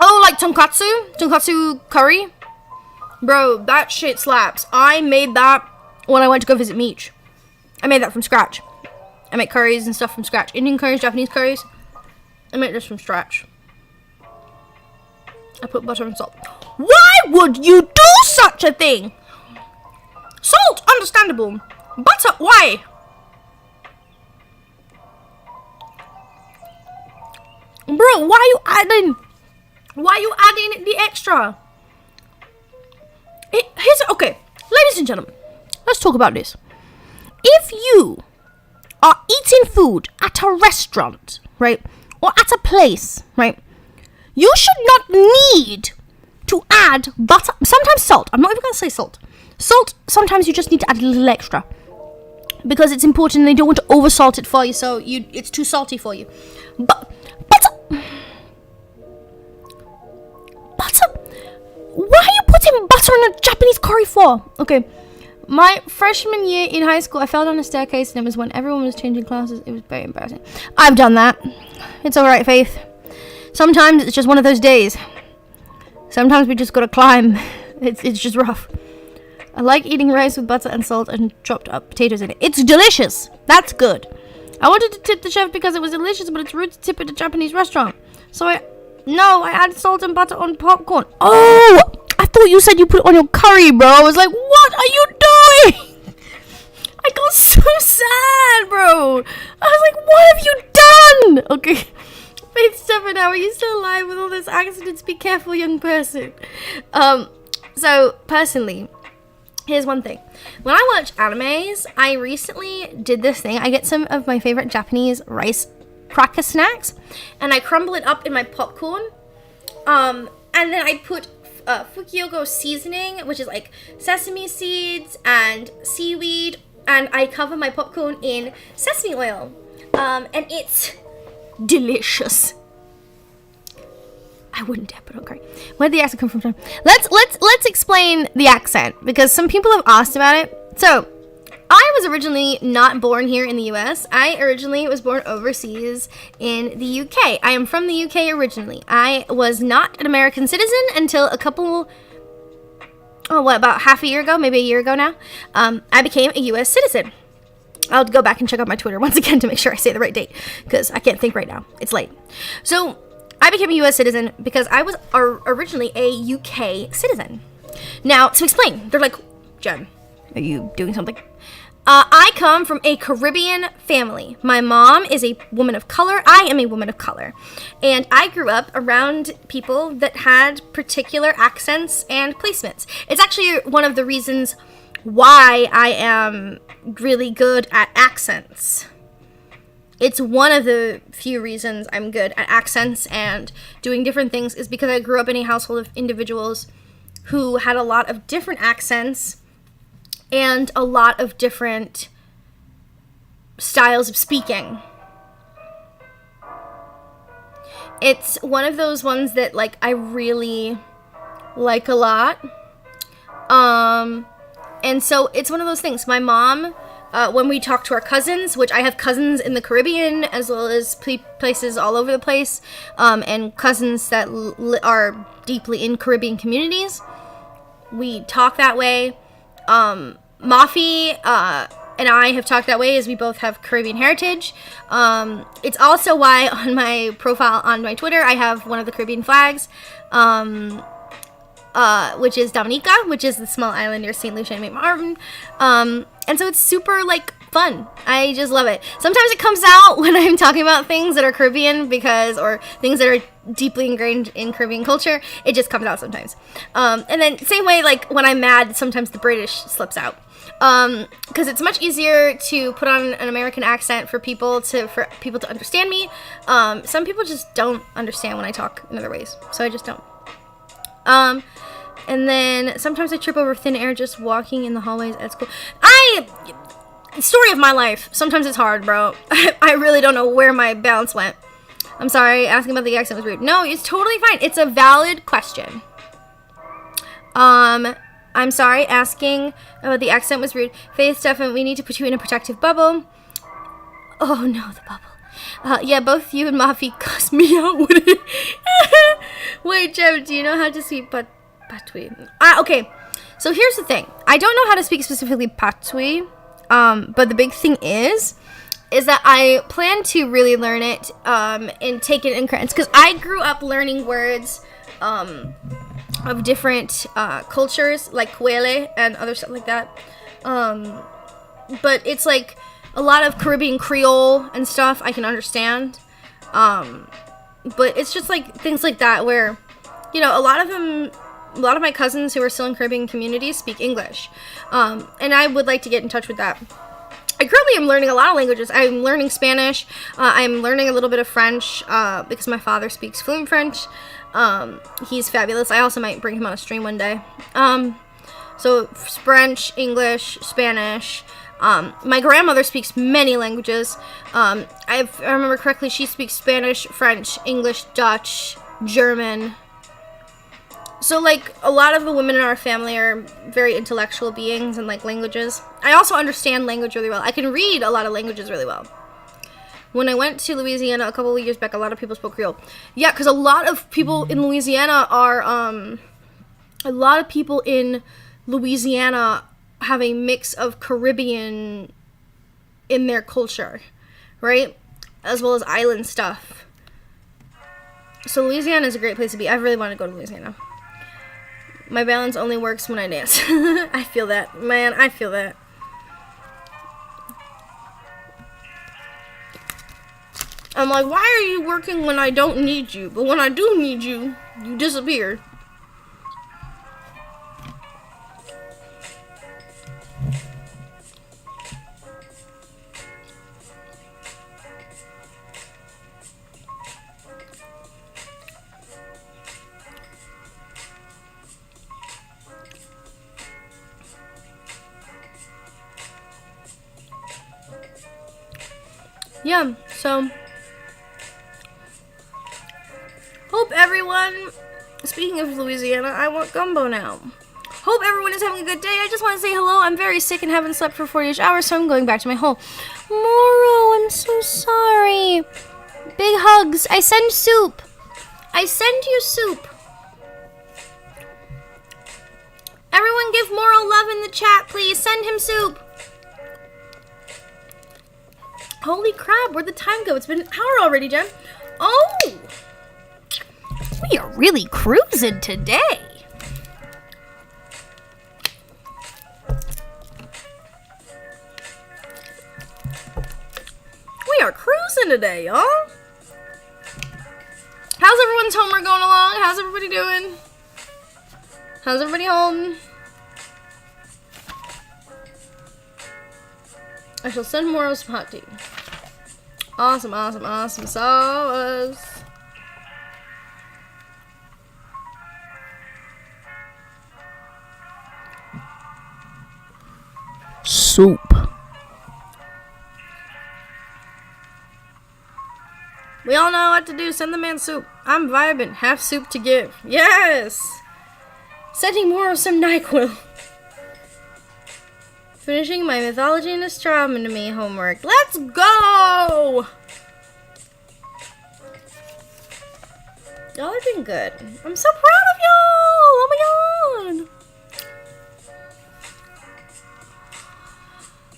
Oh, like tonkatsu? Tonkatsu curry? Bro, that shit slaps. I made that when I went to go visit Meech. I made that from scratch. I make curries and stuff from scratch. Indian curries, Japanese curries. I make this from scratch. I put butter and salt. Why would you do such a thing? Salt, understandable. Butter, why? Bro, why are you adding the extra? Okay, ladies and gentlemen, let's talk about this. If you are eating food at a restaurant, right, or at a place, right, you should not need to add butter, sometimes salt. I'm not even going to say salt. Salt, sometimes you just need to add a little extra because it's important. They don't want to oversalt it for you, so it's too salty for you. But butter, why are you putting butter on a Japanese curry for? Okay. My freshman year in high school, I fell down a staircase, and it was when everyone was changing classes. It was very embarrassing. I've done that. It's alright, Faith. Sometimes it's just one of those days. Sometimes we just gotta climb. It's just rough. I like eating rice with butter and salt and chopped up potatoes in it. It's delicious. That's good. I wanted to tip the chef because it was delicious, but it's rude to tip at a Japanese restaurant. So I added salt and butter on popcorn. Oh! I thought you said you put it on your curry, bro. I was like, what are you doing? I got so sad, bro. I was like, what have you done? Okay. Faith Stefan, are you still alive with all those accidents? Be careful, young person. So, personally, here's one thing. When I watch animes, I recently did this thing. I get some of my favorite Japanese rice cracker snacks, and I crumble it up in my popcorn. And then I put Fukiyogo seasoning, which is like sesame seeds and seaweed, and I cover my popcorn in sesame oil, and it's delicious. I wouldn't dare put it on curry. Where did the accent come from? Let's explain the accent, because some people have asked about it. So I was originally not born here in the US. I originally was born overseas in the UK. I am from the UK originally. I was not an American citizen until about half a year ago, maybe a year ago now. I became a US citizen. I'll go back and check out my Twitter once again to make sure I say the right date, because I can't think right now. It's late. So I became a US citizen because I was originally a UK citizen. Now, to explain, they're like, Jen, are you doing something? I come from a Caribbean family. My mom is a woman of color. I am a woman of color. And I grew up around people that had particular accents and placements. It's actually one of the reasons why I am really good at accents. It's one of the few reasons I'm good at accents and doing different things is because I grew up in a household of individuals who had a lot of different accents and a lot of different styles of speaking. It's one of those ones that, like, I really like a lot. And so it's one of those things. My mom, when we talk to our cousins, which I have cousins in the Caribbean as well as places all over the place, and cousins that are deeply in Caribbean communities, we talk that way. Mafi and I have talked that way as we both have Caribbean heritage. It's also why on my profile on my Twitter I have one of the Caribbean flags, which is Dominica, which is the small island near St. Lucia and St. Martin. And so it's super, like, fun. I just love it. Sometimes it comes out when I'm talking about things that are Caribbean or things that are deeply ingrained in Caribbean culture. It just comes out sometimes. And then same way, like, when I'm mad, sometimes the British slips out. Because it's much easier to put on an American accent for people to understand me. Some people just don't understand when I talk in other ways, so I just don't. And then sometimes I trip over thin air just walking in the hallways at school. Story of my life. Sometimes it's hard, bro. I really don't know where my balance went. I'm sorry, asking about the accent was rude. No, it's totally fine. It's a valid question. I'm sorry, asking about the accent was rude. Faith, Stefan, we need to put you in a protective bubble. Oh no, the bubble. Yeah, both you and Mafi cuss me out with it. Wait, Jem, do you know how to speak Patui? Okay, so here's the thing. I don't know how to speak specifically Patui, but the big thing is that I plan to really learn it and take it in credits, because I grew up learning words of different cultures, like Kwele and other stuff like that. But it's like a lot of Caribbean Creole and stuff I can understand. But it's just like things like that where, you know, a lot of my cousins who are still in Caribbean communities speak English. And I would like to get in touch with that. I currently am learning a lot of languages. I'm learning Spanish. I'm learning a little bit of French because my father speaks fluent French. He's fabulous. I also might bring him on a stream one day. So French, English, Spanish. My grandmother speaks many languages. If I remember correctly, she speaks Spanish, French, English, Dutch, German. So, like, a lot of the women in our family are very intellectual beings and like languages. I also understand language really well. I can read a lot of languages really well. When I went to Louisiana a couple of years back, a lot of people spoke Creole. Yeah, because a lot of people in Louisiana have a mix of Caribbean in their culture, right? As well as island stuff. So Louisiana is a great place to be. I really want to go to Louisiana. My balance only works when I dance. I feel that. Man, I feel that. I'm like, why are you working when I don't need you? But when I do need you, you disappear. Yeah, so hope everyone, speaking of Louisiana, I want gumbo now. Hope everyone is having a good day. I just want to say hello. I'm very sick and haven't slept for 48 hours, so I'm going back to my hole. Moro, I'm so sorry. Big hugs. I send soup. I send you soup. Everyone give Moro love in the chat, please. Send him soup. Holy crap, where'd the time go? It's been an hour already, Jen. Oh! We are really cruising today. We are cruising today, y'all. How's everyone's homework going along? How's everybody doing? How's everybody home? I shall send more hot tea. Awesome, awesome, awesome sauce. Soup. We all know what to do. Send the man soup. I'm vibing. Have soup to give. Yes! Sending more of some NyQuil. Finishing my mythology and astronomy homework. Let's go! Y'all are doing good. I'm so proud of y'all! Oh my god!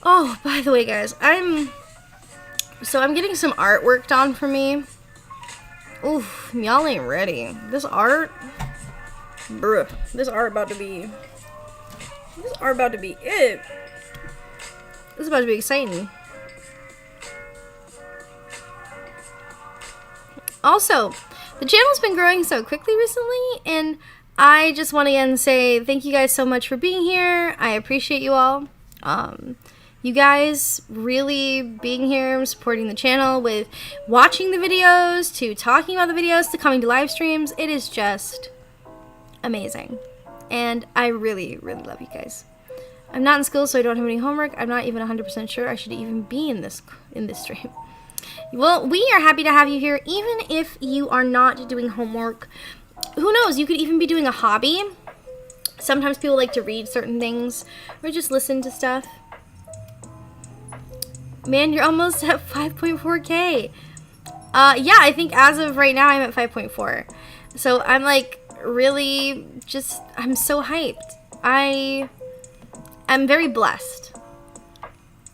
Oh, by the way, guys, I'm getting some artwork done for me. Oof, y'all ain't ready. This art about to be it. This is about to be exciting. Also, the channel's been growing so quickly recently, and I just want to again say thank you guys so much for being here. I appreciate you all. You guys really being here, supporting the channel with watching the videos, to talking about the videos, to coming to live streams. It is just amazing. And I really, really love you guys. I'm not in school, so I don't have any homework. I'm not even 100% sure I should even be in this stream. Well, we are happy to have you here, even if you are not doing homework. Who knows? You could even be doing a hobby. Sometimes people like to read certain things or just listen to stuff. Man, you're almost at 5.4K. Yeah, I think as of right now, I'm at 5.4. So I'm like really just, I'm so hyped. I'm very blessed.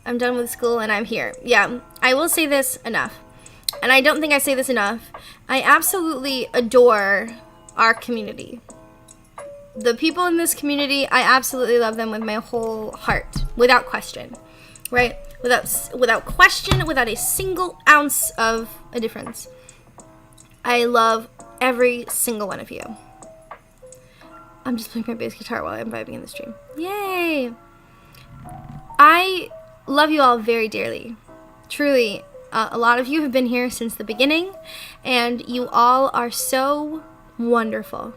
I'm done with school and I'm here. Yeah, I will say this enough. And I don't think I say this enough. I absolutely adore our community. The people in this community, I absolutely love them with my whole heart, without question, right? Without question, without a single ounce of a difference. I love every single one of you. I'm just playing my bass guitar while I'm vibing in the stream. Yay! I love you all very dearly. Truly, a lot of you have been here since the beginning, and you all are so wonderful.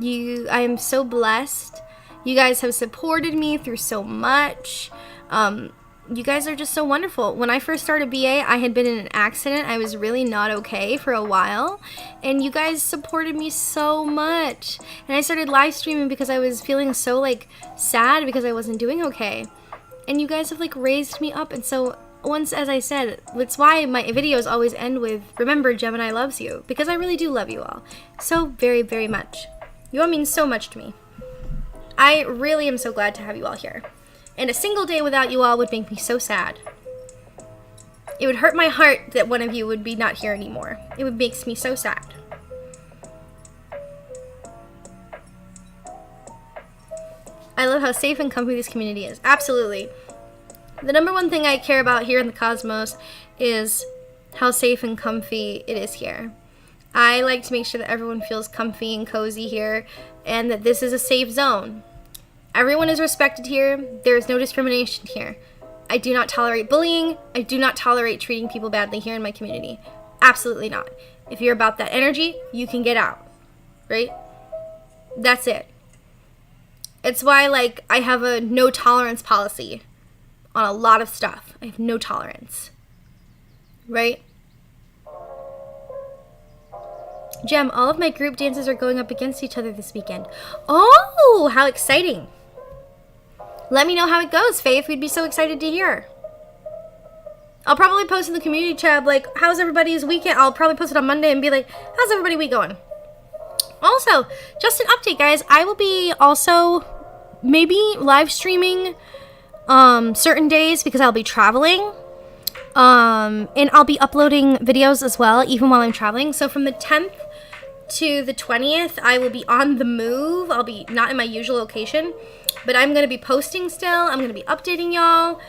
I am so blessed. You guys have supported me through so much. You guys are just so wonderful. When I first started BA, I had been in an accident. I was really not okay for a while, and you guys supported me so much. And I started live streaming because I was feeling so like sad because I wasn't doing okay. And you guys have like raised me up. And so once, as I said, that's why my videos always end with, remember, Gemini loves you, because I really do love you all so very, very much. You all mean so much to me. I really am so glad to have you all here. And a single day without you all would make me so sad. It would hurt my heart that one of you would be not here anymore. It would make me so sad. I love how safe and comfy this community is. Absolutely. The number one thing I care about here in the cosmos is how safe and comfy it is here. I like to make sure that everyone feels comfy and cozy here, and that this is a safe zone. Everyone is respected here. There is no discrimination here. I do not tolerate bullying. I do not tolerate treating people badly here in my community. Absolutely not. If you're about that energy, you can get out, right? That's it. It's why, like, I have a no tolerance policy on a lot of stuff. I have no tolerance, right? Gem, all of my group dances are going up against each other this weekend. Oh, how exciting. Let me know how it goes, Faith. We'd be so excited to hear. I'll probably post in the community tab, like, how's everybody's weekend? I'll probably post it on Monday and be like, how's everybody week going? Also, just an update, guys. I will be also maybe live streaming certain days because I'll be traveling. And I'll be uploading videos as well, even while I'm traveling. So from the 10th to the 20th, I will be on the move. I'll be not in my usual location, but I'm going to be posting still. I'm going to be updating y'all.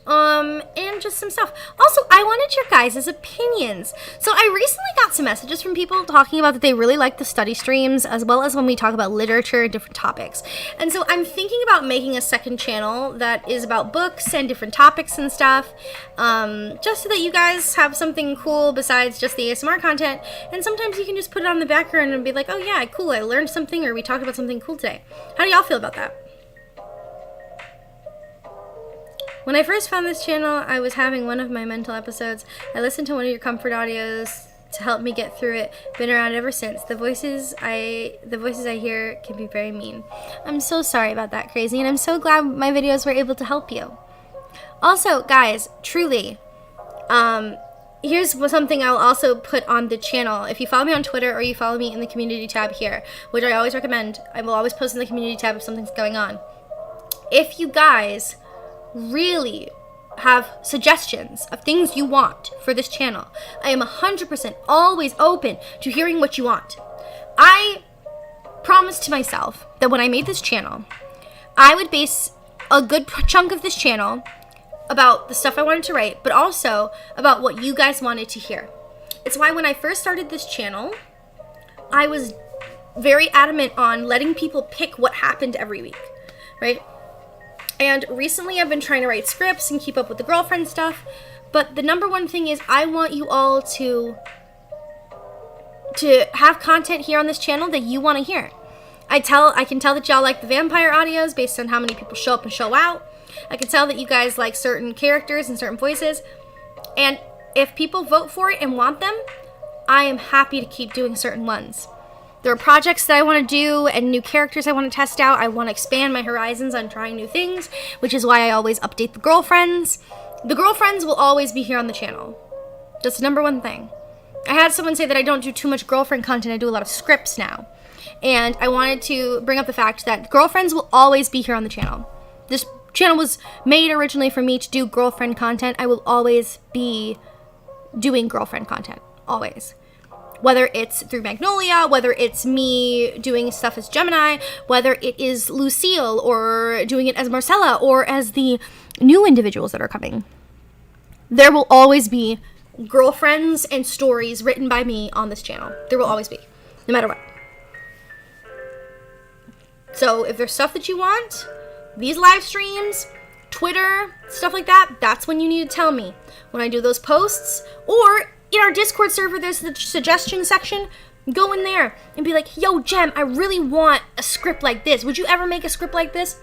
And just some stuff. Also, I wanted your guys' opinions. So I recently got some messages from people talking about that they really like the study streams, as well as when we talk about literature and different topics. And so I'm thinking about making a second channel that is about books and different topics and stuff, just so that you guys have something cool besides just the ASMR content. And sometimes you can just put it on the background and be like, oh yeah, cool, I learned something, or we talked about something cool today. How do y'all feel about that? When I first found this channel, I was having one of my mental episodes. I listened to one of your comfort audios to help me get through it. Been around ever since. The voices I hear can be very mean. I'm so sorry about that, Crazy, and I'm so glad my videos were able to help you. Also, guys, truly, here's something I'll also put on the channel. If you follow me on Twitter or you follow me in the community tab here, which I always recommend, I will always post in the community tab if something's going on. If you guys really have suggestions of things you want for this channel, I am 100% always open to hearing what you want. I promised to myself that when I made this channel, I would base a good chunk of this channel about the stuff I wanted to write, but also about what you guys wanted to hear. It's why when I first started this channel, I was very adamant on letting people pick what happened every week, right? And recently I've been trying to write scripts and keep up with the girlfriend stuff, but the number one thing is I want you all to have content here on this channel that you want to hear. I can tell that y'all like the vampire audios based on how many people show up and show out. I can tell that you guys like certain characters and certain voices. And if people vote for it and want them, I am happy to keep doing certain ones. There are projects that I want to do and new characters I want to test out. I want to expand my horizons on trying new things, which is why I always update the girlfriends. The girlfriends will always be here on the channel. That's the number one thing. I had someone say that I don't do too much girlfriend content. I do a lot of scripts now. And I wanted to bring up the fact that girlfriends will always be here on the channel. This channel was made originally for me to do girlfriend content. I will always be doing girlfriend content. Always. Whether it's through Magnolia, whether it's me doing stuff as Gemini, whether it is Lucille, or doing it as Marcella, or as the new individuals that are coming. There will always be girlfriends and stories written by me on this channel. There will always be, no matter what. So if there's stuff that you want, these live streams, Twitter, stuff like that, that's when you need to tell me. When I do those posts, or in our Discord server, there's the suggestion section. Go in there and be like, yo, Gem, I really want a script like this. Would you ever make a script like this?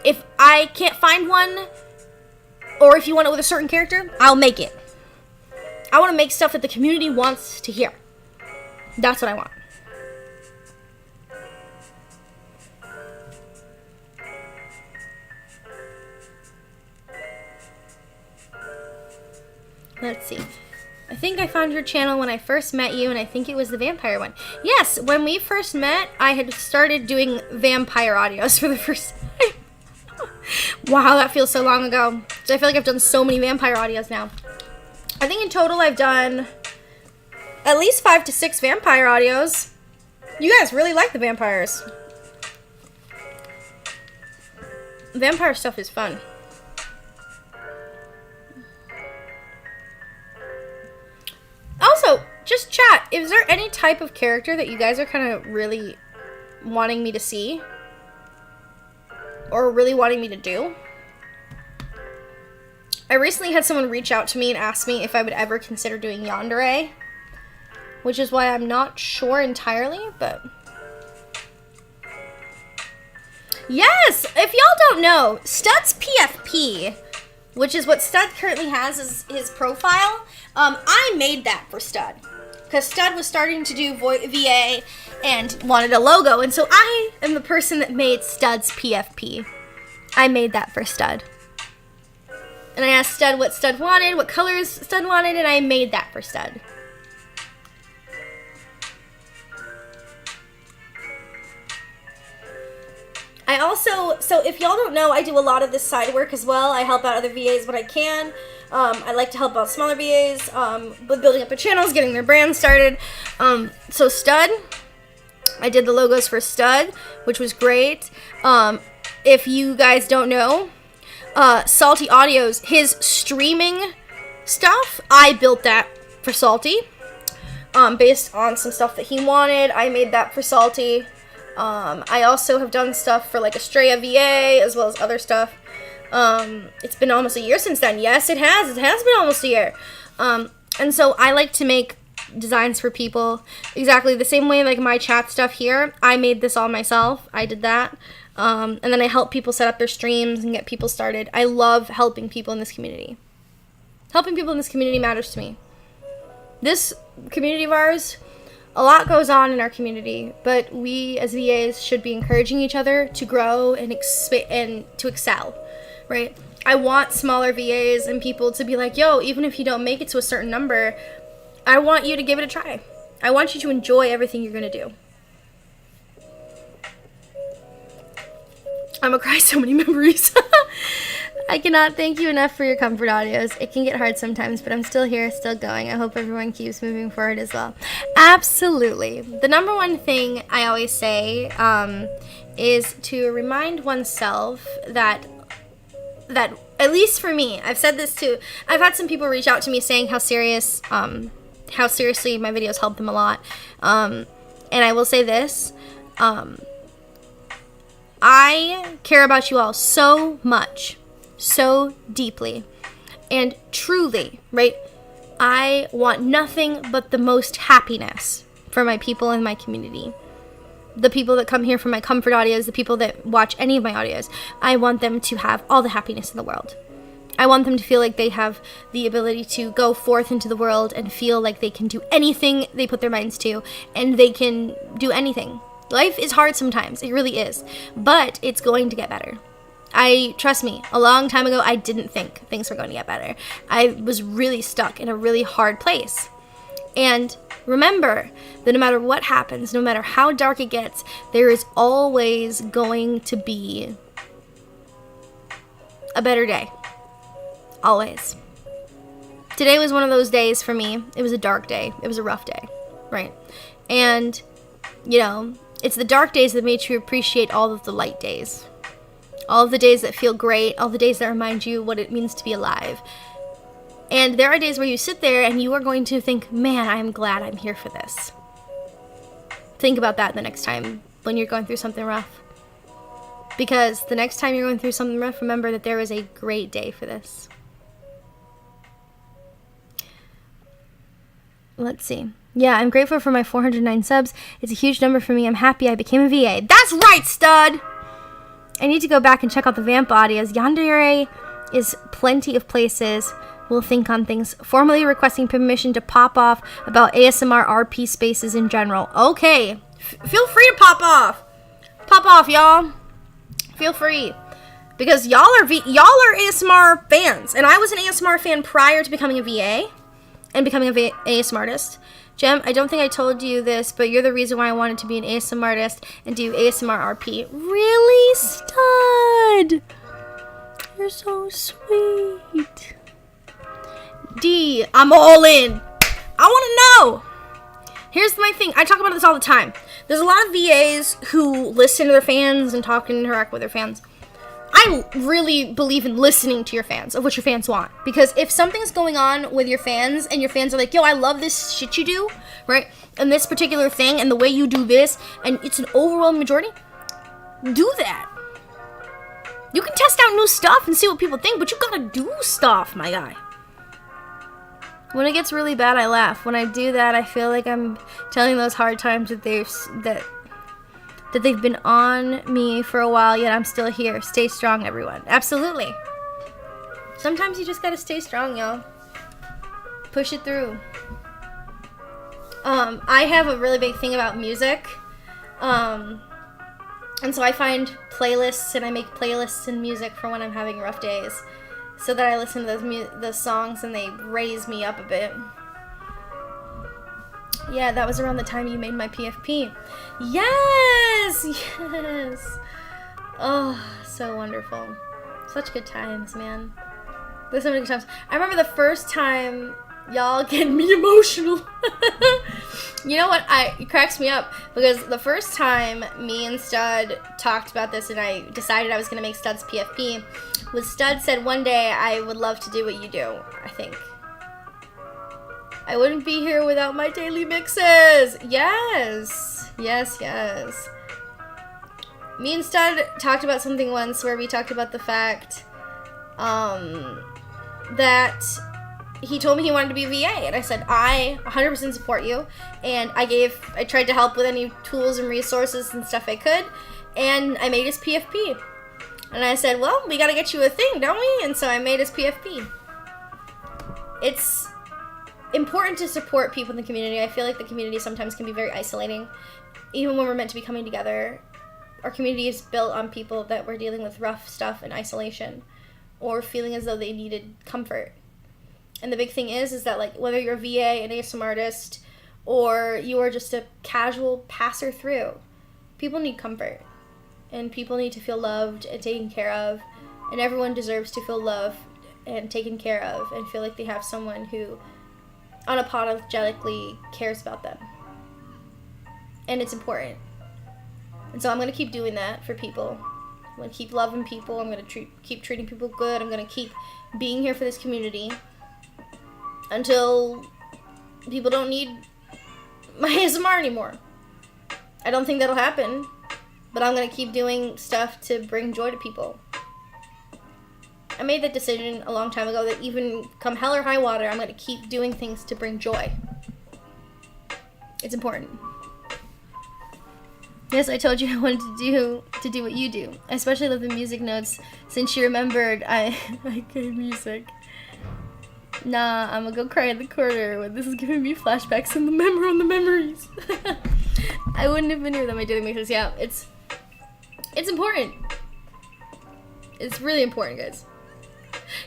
If I can't find one, or if you want it with a certain character, I'll make it. I want to make stuff that the community wants to hear. That's what I want. Let's see. I think I found your channel when I first met you, and I think it was the vampire one. Yes, when we first met, I had started doing vampire audios for the first time. Wow, that feels so long ago. So I feel like I've done so many vampire audios now. I think in total I've done at least 5 to 6 vampire audios. You guys really like the vampires. Vampire stuff is fun. Also, just chat. Is there any type of character that you guys are kind of really wanting me to see? Or really wanting me to do? I recently had someone reach out to me and ask me if I would ever consider doing Yandere, which is why I'm not sure entirely, but... Yes! If y'all don't know, Stud's PFP, which is what Stud currently has as his profile, I made that for Stud. Because Stud was starting to do VA and wanted a logo, and so I am the person that made Stud's PFP. I made that for Stud. And I asked Stud what Stud wanted, what colors Stud wanted, and I made that for Stud. I also, so if y'all don't know, I do a lot of this side work as well. I help out other VAs when I can. I like to help out smaller VAs with building up their channels, getting their brand started. So Stud, I did the logos for Stud, which was great. If you guys don't know, Salty Audios, his streaming stuff, I built that for Salty. Based on some stuff that he wanted, I made that for Salty. I also have done stuff for like Estrella VA as well as other stuff. It's been almost a year since then. Yes, it has. It has been almost a year. And so I like to make designs for people exactly the same way like my chat stuff here. I made this all myself. I did that. And then I help people set up their streams and get people started. I love helping people in this community. Helping people in this community matters to me. This community of ours, a lot goes on in our community, but we as VAs should be encouraging each other to grow and to excel, right? I want smaller VAs and people to be like, yo, even if you don't make it to a certain number, I want you to give it a try. I want you to enjoy everything you're going to do. I'm gonna cry, so many memories. I cannot thank you enough for your comfort audios. It can get hard sometimes, but I'm still here, still going. I hope everyone keeps moving forward as well. Absolutely. The number one thing I always say is to remind oneself that at least for me, I've said this too. I've had some people reach out to me saying how seriously my videos help them a lot. And I will say this. I care about you all so much, so deeply, and truly, right? I want nothing but the most happiness for my people in my community. The people that come here for my comfort audios, the people that watch any of my audios, I want them to have all the happiness in the world. I want them to feel like they have the ability to go forth into the world and feel like they can do anything they put their minds to, and they can do anything. Life is hard sometimes, it really is, but it's going to get better. Trust me, a long time ago, I didn't think things were going to get better. I was really stuck in a really hard place. And remember that no matter what happens, no matter how dark it gets, there is always going to be a better day. Always. Today was one of those days for me. It was a dark day. It was a rough day, right? And, you know, it's the dark days that make you appreciate all of the light days. All of the days that feel great, all the days that remind you what it means to be alive. And there are days where you sit there and you are going to think, man, I'm glad I'm here for this. Think about that the next time when you're going through something rough. Because the next time you're going through something rough, remember that there is a great day for this. Let's see. Yeah, I'm grateful for my 409 subs. It's a huge number for me. I'm happy I became a VA. That's right, stud! I need to go back and check out the Vamp audios. Yandere is plenty of places. We'll think on things. Formally requesting permission to pop off about ASMR RP spaces in general. Okay. Feel free to pop off. Pop off, y'all. Feel free. Because y'all are ASMR fans. And I was an ASMR fan prior to becoming a VA and becoming a ASMR artist. Jem, I don't think I told you this, but you're the reason why I wanted to be an ASMR artist and do ASMR RP. Really, stud? You're so sweet. D, I'm all in. I want to know. Here's my thing. I talk about this all the time. There's a lot of VAs who listen to their fans and talk and interact with their fans. I really believe in listening to your fans, of what your fans want. Because if something's going on with your fans, and your fans are like, yo, I love this shit you do, right? And this particular thing, and the way you do this, and it's an overwhelming majority, do that. You can test out new stuff and see what people think, but you gotta do stuff, my guy. When it gets really bad, I laugh. When I do that, I feel like I'm telling those hard times that they've been on me for a while, yet I'm still here. Stay strong, everyone. Absolutely. Sometimes you just gotta stay strong, y'all. Push it through. I have a really big thing about music. And so I find playlists, and I make playlists and music for when I'm having rough days, so that I listen to those songs and they raise me up a bit. Yeah, that was around the time you made my PFP. Yes! Yes! Oh, so wonderful. Such good times, man. There's so many good times. I remember the first time y'all getting me emotional. You know what? It cracks me up, because the first time me and Stud talked about this and I decided I was going to make Stud's PFP was Stud said, one day I would love to do what you do, I think. I wouldn't be here without my daily mixes. Yes. Yes, yes. Me and Stud talked about something once where we talked about the fact that he told me he wanted to be a VA, and I said, I 100% support you, and I tried to help with any tools and resources and stuff I could, and I made his PFP. And I said, well, we gotta get you a thing, don't we? And so I made his PFP. important to support people in the community. I feel like the community sometimes can be very isolating. Even when we're meant to be coming together, our community is built on people that were dealing with rough stuff and isolation or feeling as though they needed comfort. And the big thing is that, like, whether you're a VA, an ASM artist, or you are just a casual passer through, people need comfort. And people need to feel loved and taken care of. And everyone deserves to feel loved and taken care of and feel like they have someone who unapologetically cares about them. And it's important. And so I'm going to keep doing that for people. I'm going to keep loving people. I'm going to keep treating people good. I'm going to keep being here for this community until people don't need my ASMR anymore. I don't think that'll happen, but I'm going to keep doing stuff to bring joy to people. I made that decision a long time ago that even come hell or high water, I'm going to keep doing things to bring joy. It's important. Yes, I told you I wanted to do what you do. I especially love the music notes. Since you remembered, I gave music. Nah, I'm gonna go cry in the corner when this is giving me flashbacks on the memories. I wouldn't have been here without my daily mixes. Yeah, it's important. It's really important, guys.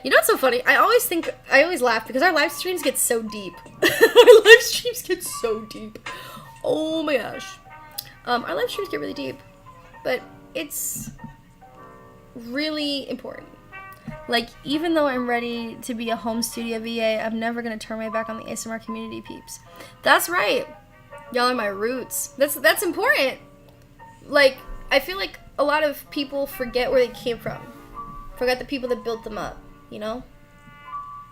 You know what's so funny? I always laugh because our live streams get so deep. Our live streams get so deep. Oh my gosh. Our live streams get really deep, but it's really important. Like, even though I'm ready to be a home studio VA, I'm never going to turn my back on the ASMR community, peeps. That's right. Y'all are my roots. That's important. Like, I feel like a lot of people forget where they came from. Forget the people that built them up, you know?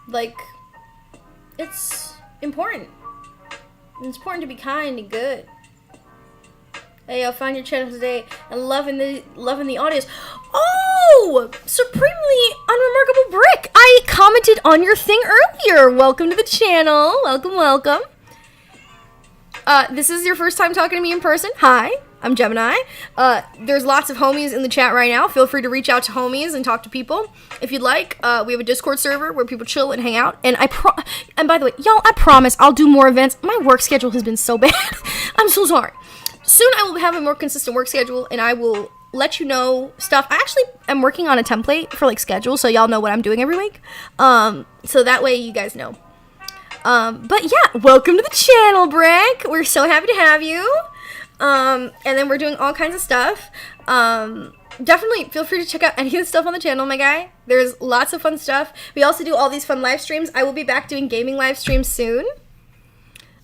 Like, it's important. It's important to be kind and good. Hey, I found your channel today and loving the audience. Oh, supremely unremarkable brick. I commented on your thing earlier. Welcome to the channel. Welcome. This is your first time talking to me in person. Hi, I'm Gemini. There's lots of homies in the chat right now. Feel free to reach out to homies and talk to people if you'd like. We have a Discord server where people chill and hang out. And and by the way, y'all, I promise I'll do more events. My work schedule has been so bad. I'm so sorry. Soon I will have a more consistent work schedule, and I will let you know stuff. I actually am working on a template for, like, schedule, so y'all know what I'm doing every week. So that way you guys know. But yeah, welcome to the channel, Brick. We're so happy to have you. And then we're doing all kinds of stuff. Definitely feel free to check out any of the stuff on the channel, my guy. There's lots of fun stuff. We also do all these fun live streams. I will be back doing gaming live streams soon.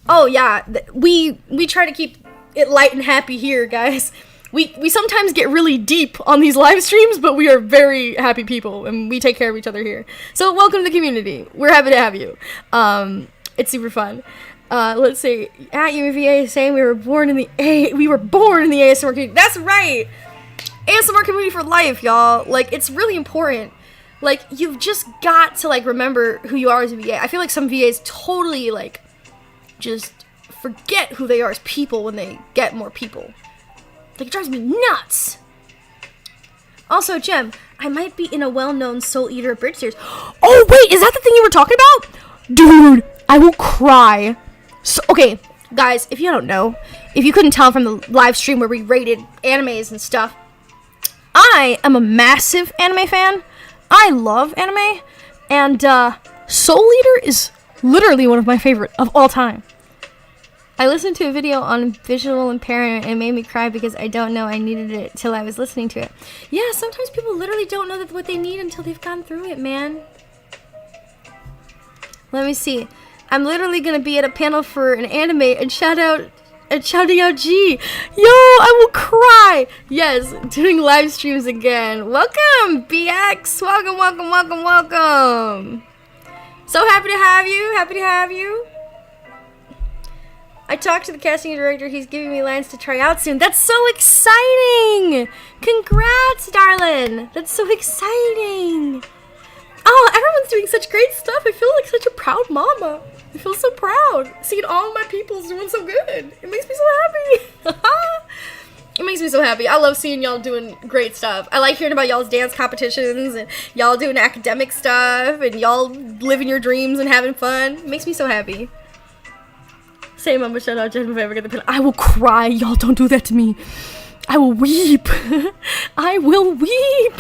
Oh yeah, we try to keep it light and happy here, guys. We sometimes get really deep on these live streams, but we are very happy people, and we take care of each other here. So welcome to the community. We're happy to have you. It's super fun. Let's see. At UVA is saying we were born in the ASMR community. That's right. ASMR community for life, y'all. Like, it's really important. Like, you've just got to, like, remember who you are as a VA. I feel like some VAs totally, like, just forget who they are as people when they get more people. Like, it drives me nuts. Also, Gem, I might be in a well-known Soul Eater Bridge series. Oh, wait, is that the thing you were talking about? Dude, I will cry. So, okay, guys, if you don't know, if you couldn't tell from the live stream where we rated animes and stuff, I am a massive anime fan. I love anime. And Soul Eater is literally one of my favorite of all time. I listened to a video on visual impairment and it made me cry because I don't know I needed it till I was listening to it. Yeah, sometimes people literally don't know what they need until they've gone through it, man. Let me see. I'm literally gonna be at a panel for an anime and shouting out G. Yo, I will cry. Yes, doing live streams again. Welcome, BX. Welcome. So happy to have you. I talked to the casting director. He's giving me lines to try out soon. That's so exciting! Congrats, darling. That's so exciting. Oh, everyone's doing such great stuff. I feel like such a proud mama. I feel so proud seeing all my people's doing so good. It makes me so happy. It makes me so happy. I love seeing y'all doing great stuff. I like hearing about y'all's dance competitions and y'all doing academic stuff and y'all living your dreams and having fun. It makes me so happy. Same, I'm gonna shout out Jen if I ever get the pin. I will cry. Y'all don't do that to me. I will weep. I will weep.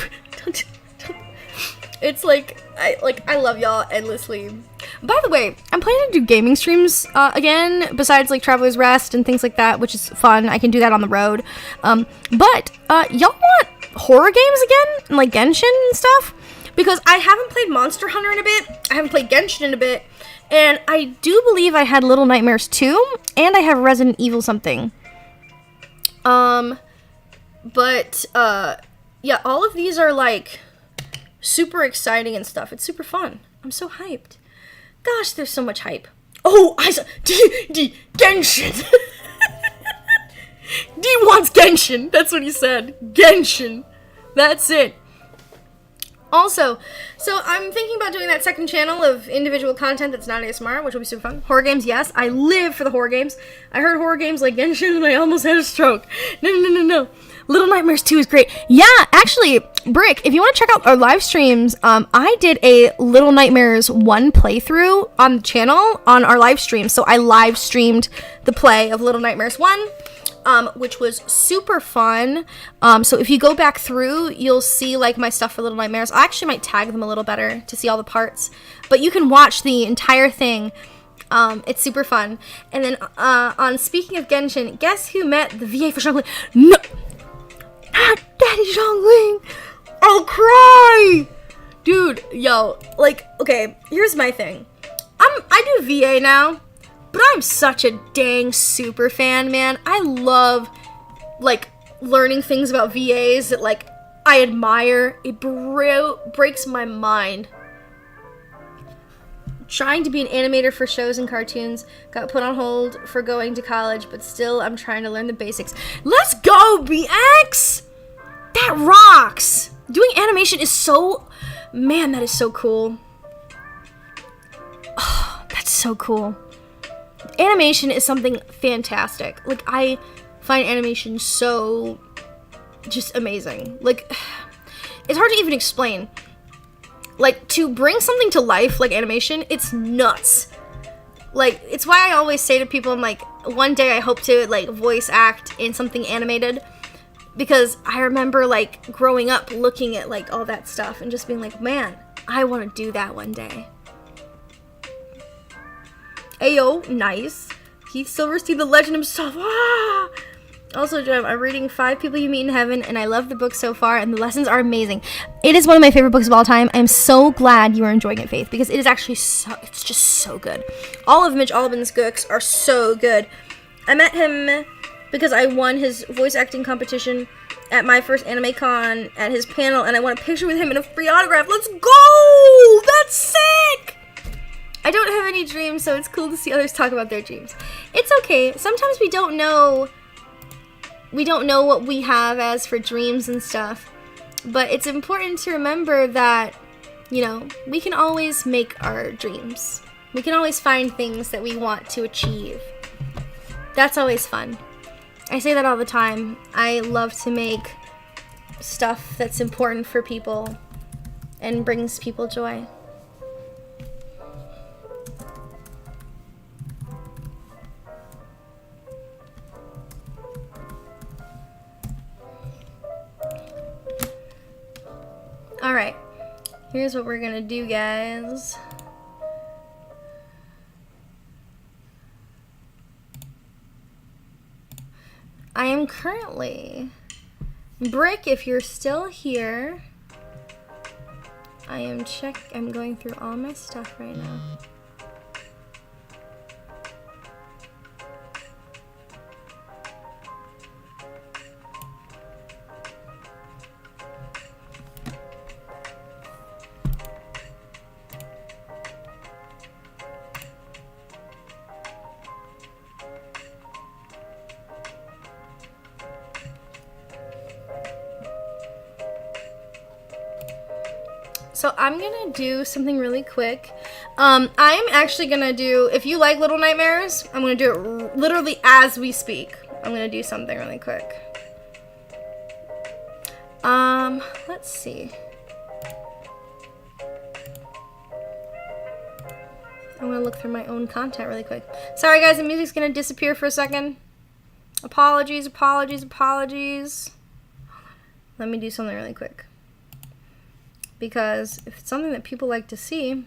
It's like I love y'all endlessly. By the way, I'm planning to do gaming streams again, besides like Traveler's Rest and things like that, which is fun. I can do that on the road. But y'all want horror games again? And like Genshin and stuff? Because I haven't played Monster Hunter in a bit. I haven't played Genshin in a bit. And I do believe I had Little Nightmares 2, and I have Resident Evil something. But yeah, all of these are like super exciting and stuff. It's super fun. I'm so hyped. Gosh, there's so much hype. Oh, I saw Genshin. D wants Genshin. That's what he said. Genshin. That's it. Also, so I'm thinking about doing that second channel of individual content that's not ASMR, which will be super fun. Horror games, yes. I live for the horror games. I heard horror games like Genshin and I almost had a stroke. No. Little Nightmares 2 is great. Yeah, actually, Brick, if you want to check out our live streams, I did a Little Nightmares 1 playthrough on the channel on our live stream. So I live streamed the play of Little Nightmares 1, which was super fun. So if you go back through, you'll see like my stuff for Little Nightmares. I actually might tag them a little better to see all the parts. But you can watch the entire thing. It's super fun. And then on speaking of Genshin, guess who met the VA for Xiangling? No! Not Daddy Xiangling! I'll cry! Dude, yo, like, okay, here's my thing. I do VA now, but I'm such a dang super fan, man. I love, like, learning things about VAs that, like, I admire. It breaks my mind. Trying to be an animator for shows and cartoons got put on hold for going to college, but still I'm trying to learn the basics. Let's go, BX! That rocks! Doing animation is so... Man, that is so cool. Oh, that's so cool. Animation is something fantastic. Like, I find animation so just amazing. Like, it's hard to even explain. Like, to bring something to life like animation, it's nuts. Like, it's why I always say to people, I'm like, one day I hope to, like, voice act in something animated. Because I remember, like, growing up looking at, like, all that stuff and just being like, man, I want to do that one day. Ayo, nice. Keith Silverstein, the legend himself. Ah! Also, Jem, I'm reading 5 People You Meet in Heaven, and I love the book so far, and the lessons are amazing. It is one of my favorite books of all time. I'm so glad you are enjoying it, Faith, because it is actually it's just so good. All of Mitch Albom's books are so good. I met him because I won his voice acting competition at my first anime con at his panel, and I want a picture with him and a free autograph. Let's go! That's sick! I don't have any dreams, so it's cool to see others talk about their dreams. It's okay. Sometimes we don't know what we have as for dreams and stuff. But it's important to remember that, you know, we can always make our dreams. We can always find things that we want to achieve. That's always fun. I say that all the time. I love to make stuff that's important for people and brings people joy. Alright, here's what we're gonna do, guys. I am currently... Brick, if you're still here, I'm going through all my stuff right now. So I'm gonna do something really quick. I'm actually gonna do, if you like Little Nightmares, I'm gonna do it literally as we speak. I'm gonna do something really quick. Let's see. I'm gonna look through my own content really quick. Sorry guys, the music's gonna disappear for a second. Apologies. Let me do something really quick. Because if it's something that people like to see,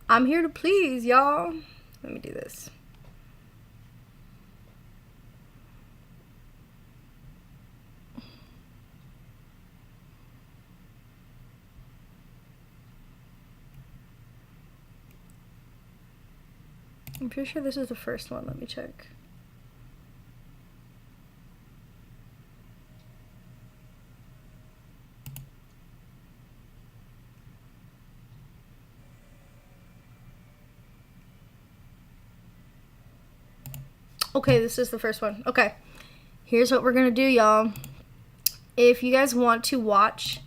I'm here to please, y'all. Let me do this. I'm pretty sure this is the first one. Let me check. Okay, this is the first one. Okay, here's what we're gonna do, y'all. If you guys want to watch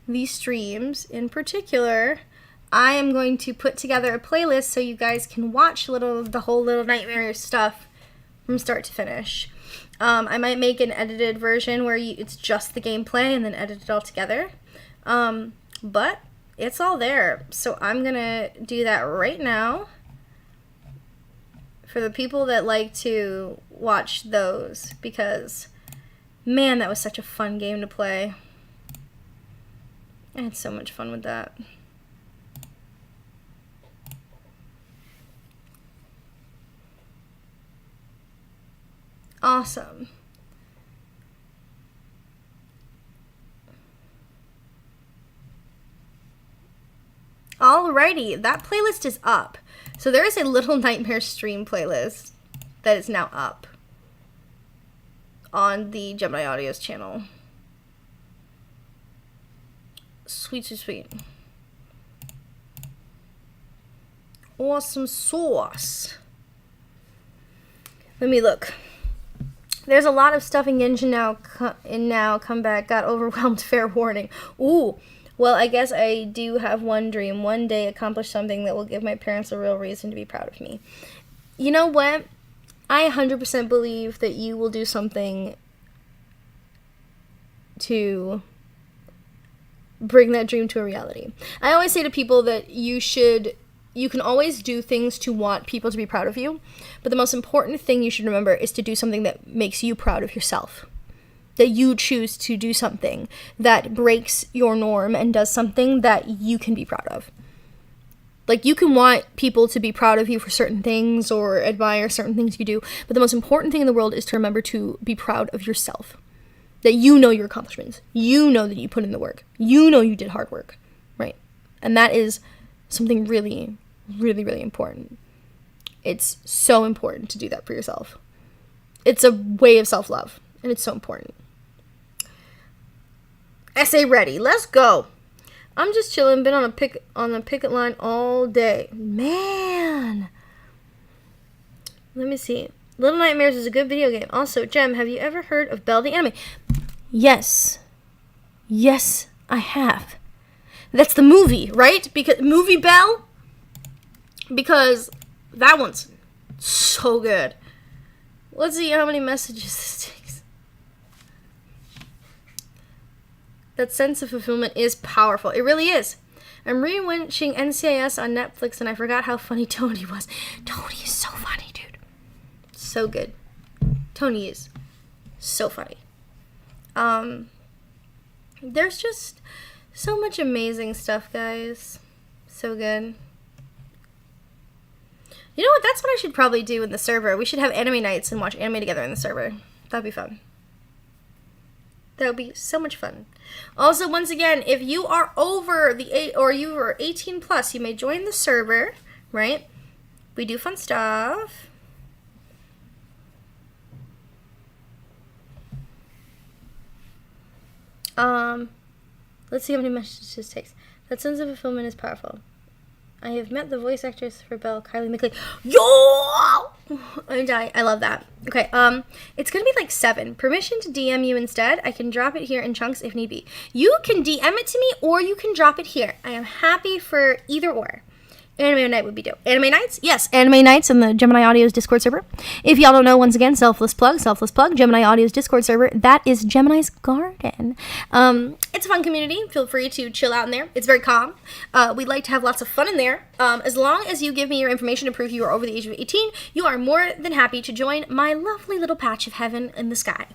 these streams in particular, I am going to put together a playlist so you guys can watch the whole Little Nightmares stuff from start to finish. I might make an edited version where it's just the gameplay and then edit it all together. But it's all there. So I'm gonna do that right now for the people that like to watch those, because man, that was such a fun game to play. I had so much fun with that. Awesome. Alrighty, that playlist is up. So there is a Little Nightmare stream playlist that is now up on the Gemini Audio's channel. Sweet. Awesome sauce. Let me look. There's a lot of stuff in Genshin now. Come back. Got overwhelmed. Fair warning. Ooh. Well, I guess I do have one dream. One day accomplish something that will give my parents a real reason to be proud of me. You know what? I 100% believe that you will do something to bring that dream to a reality. I always say to people that you can always do things to want people to be proud of you, but the most important thing you should remember is to do something that makes you proud of yourself. That you choose to do something that breaks your norm and does something that you can be proud of. Like, you can want people to be proud of you for certain things or admire certain things you do, but the most important thing in the world is to remember to be proud of yourself. That you know your accomplishments. You know that you put in the work. You know you did hard work, right? And that is something really, really, really important. It's so important to do that for yourself. It's a way of self-love, and it's so important. Essay ready. Let's go. I'm just chilling. Been on the picket line all day. Man. Let me see. Little Nightmares is a good video game. Also, Gem, have you ever heard of Belle the Anime? Yes. Yes, I have. That's the movie, right? Because movie Belle? Because that one's so good. Let's see how many messages this takes. That sense of fulfillment is powerful. It really is. I'm rewatching NCIS on Netflix, and I forgot how funny Tony was. Tony is so funny, dude. So good. Tony is so funny. There's just so much amazing stuff, guys. So good. You know what? That's what I should probably do in the server. We should have anime nights and watch anime together in the server. That'd be fun. That would be so much fun. Also, once again, if you are over you are 18 plus, you may join the server, right? We do fun stuff. Let's see how many messages this takes. That sense of fulfillment is powerful. I have met the voice actress for Belle, Kylie McLean. Yo! I'm dying. I love that. Okay, it's gonna be like 7. Permission to DM you instead. I can drop it here in chunks if need be. You can DM it to me or you can drop it here. I am happy for either or. Anime night would be dope. Anime nights? Yes, anime nights in the Gemini Audio's Discord server. If y'all don't know, once again, selfless plug, Gemini Audio's Discord server. That is Gemini's Garden. It's a fun community. Feel free to chill out in there. It's very calm. We'd like to have lots of fun in there. As long as you give me your information to prove you are over the age of 18, you are more than happy to join my lovely little patch of heaven in the sky.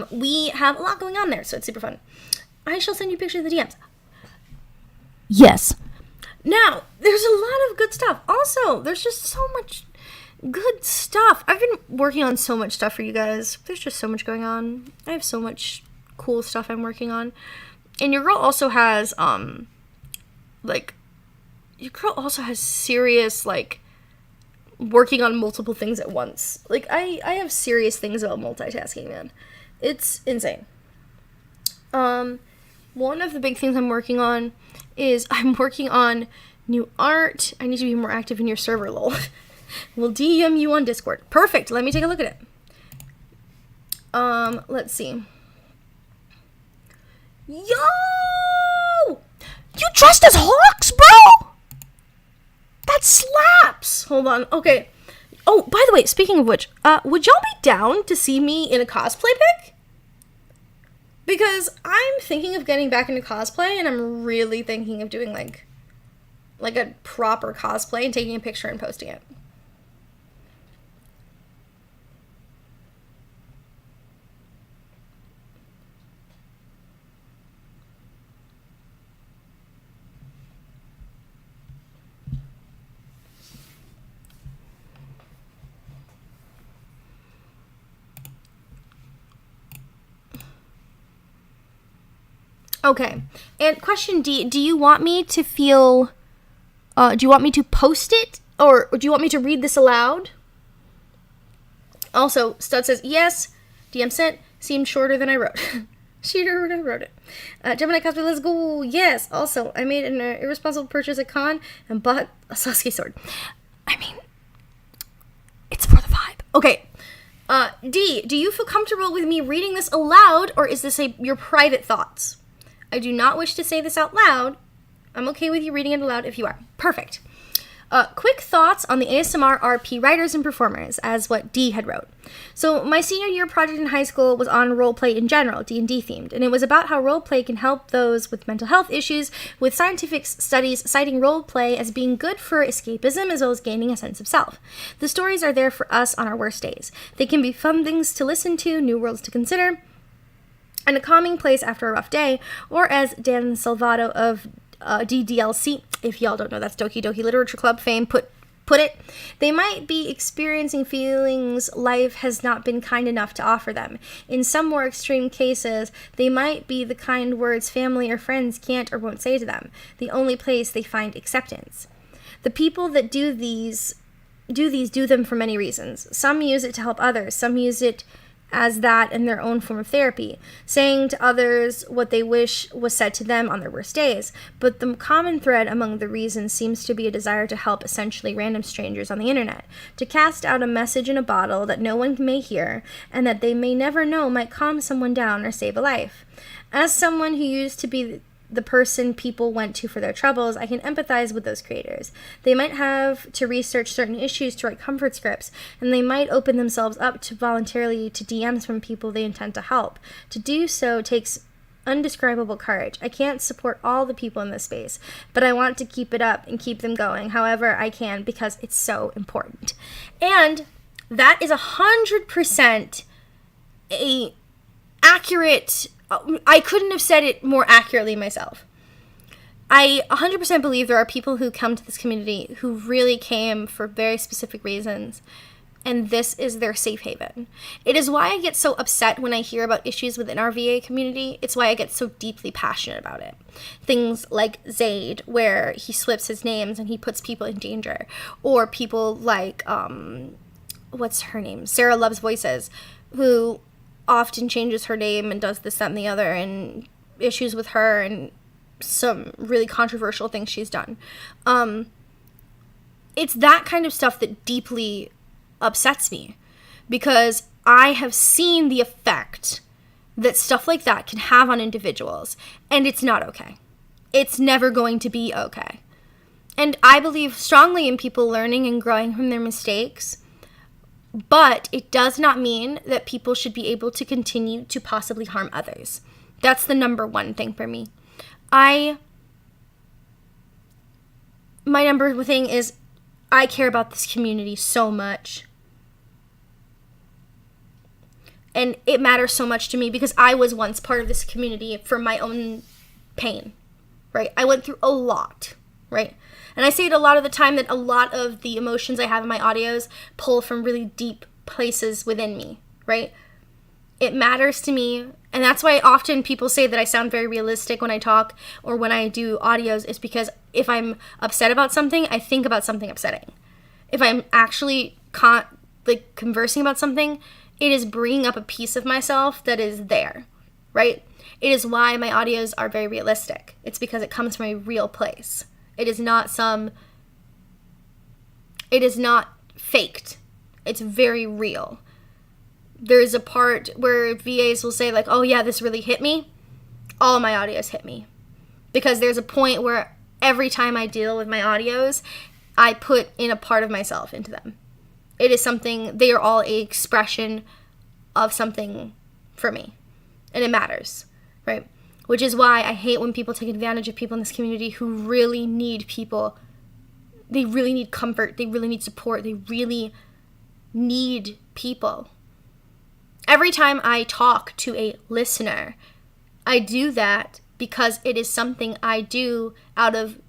We have a lot going on there, so it's super fun. I shall send you pictures of the DMs. Yes. Now, there's a lot of good stuff. Also, there's just so much good stuff. I've been working on so much stuff for you guys. There's just so much going on. I have so much cool stuff I'm working on. And your girl also has, serious, working on multiple things at once. I have serious things about multitasking, man. It's insane. One of the big things I'm working on is I'm working on new art. I need to be more active in your server, lol. We'll DM you on Discord. Perfect. Let me take a look at it. Let's see. Yo! You dressed as hawks, bro? That slaps! Hold on. Okay. Oh, by the way, speaking of which, would y'all be down to see me in a cosplay pic? Because I'm thinking of getting back into cosplay, and I'm really thinking of doing, like a proper cosplay and taking a picture and posting it. Okay, and question D, do you want me to post it, or do you want me to read this aloud? Also, Stud says, yes, DM sent, seemed shorter than I wrote. Shorter than I wrote it. Gemini cosplay, let's go, yes. Also, I made an irresponsible purchase at con and bought a Sasuke sword. I mean, it's for the vibe. Okay, D, do you feel comfortable with me reading this aloud, or is this your private thoughts? I do not wish to say this out loud. I'm okay with you reading it aloud if you are. Perfect. Quick thoughts on the ASMR RP writers and performers, as what D had wrote. So my senior year project in high school was on roleplay in general, D&D themed, and it was about how roleplay can help those with mental health issues, with scientific studies citing roleplay as being good for escapism as well as gaining a sense of self. The stories are there for us on our worst days. They can be fun things to listen to, new worlds to consider, and a calming place after a rough day, or as Dan Salvato of DDLC, if y'all don't know, that's Doki Doki Literature Club fame, put it, they might be experiencing feelings life has not been kind enough to offer them. In some more extreme cases, they might be the kind words family or friends can't or won't say to them, the only place they find acceptance. The people that do them for many reasons. Some use it to help others, some use it as that in their own form of therapy, saying to others what they wish was said to them on their worst days. But the common thread among the reasons seems to be a desire to help essentially random strangers on the internet, to cast out a message in a bottle that no one may hear, and that they may never know might calm someone down or save a life. As someone who used to be the person people went to for their troubles, I can empathize with those creators. They might have to research certain issues to write comfort scripts, and they might open themselves up to voluntarily to DMs from people they intend to help. To do so takes undescribable courage. I can't support all the people in this space, but I want to keep it up and keep them going however I can because it's so important. And that is 100% a accurate. I couldn't have said it more accurately myself. I 100% believe there are people who come to this community who really came for very specific reasons, and this is their safe haven. It is why I get so upset when I hear about issues within our VA community. It's why I get so deeply passionate about it. Things like Zaid, where he slips his names and he puts people in danger, or people like, what's her name? Sarah Loves Voices, who often changes her name and does this, that, and the other, and issues with her and some really controversial things she's done. It's that kind of stuff that deeply upsets me, because I have seen the effect that stuff like that can have on individuals, and it's not okay. It's never going to be okay. And I believe strongly in people learning and growing from their mistakes. But it does not mean that people should be able to continue to possibly harm others. That's the number one thing for me. My number one thing is I care about this community so much. And it matters so much to me because I was once part of this community for my own pain, right? I went through a lot, right? And I say it a lot of the time that a lot of the emotions I have in my audios pull from really deep places within me, right? It matters to me. And that's why often people say that I sound very realistic when I talk or when I do audios, is because if I'm upset about something, I think about something upsetting. If I'm actually conversing about something, it is bringing up a piece of myself that is there, right? It is why my audios are very realistic. It's because it comes from a real place. It is not faked. It's very real. There's a part where VAs will say like, oh yeah, this really hit me. All my audios hit me. Because there's a point where every time I deal with my audios, I put in a part of myself into them. It is something, they are all a expression of something for me. And it matters, right? Which is why I hate when people take advantage of people in this community who really need people. They really need comfort. They really need support. They really need people. Every time I talk to a listener, I do that because it is something I do out of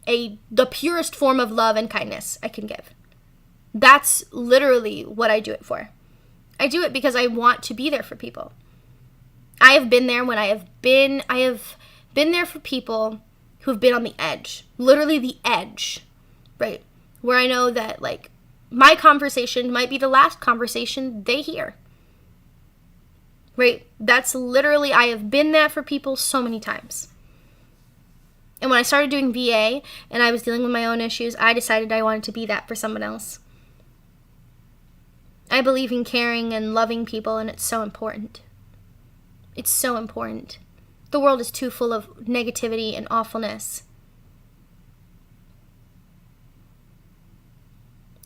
the purest form of love and kindness I can give. That's literally what I do it for. I do it because I want to be there for people. I have been there when I have been there for people who have been on the edge, literally the edge, right? Where I know that like my conversation might be the last conversation they hear, right? That's literally, I have been there for people so many times. And when I started doing VA and I was dealing with my own issues, I decided I wanted to be that for someone else. I believe in caring and loving people, and it's so important. It's so important. The world is too full of negativity and awfulness.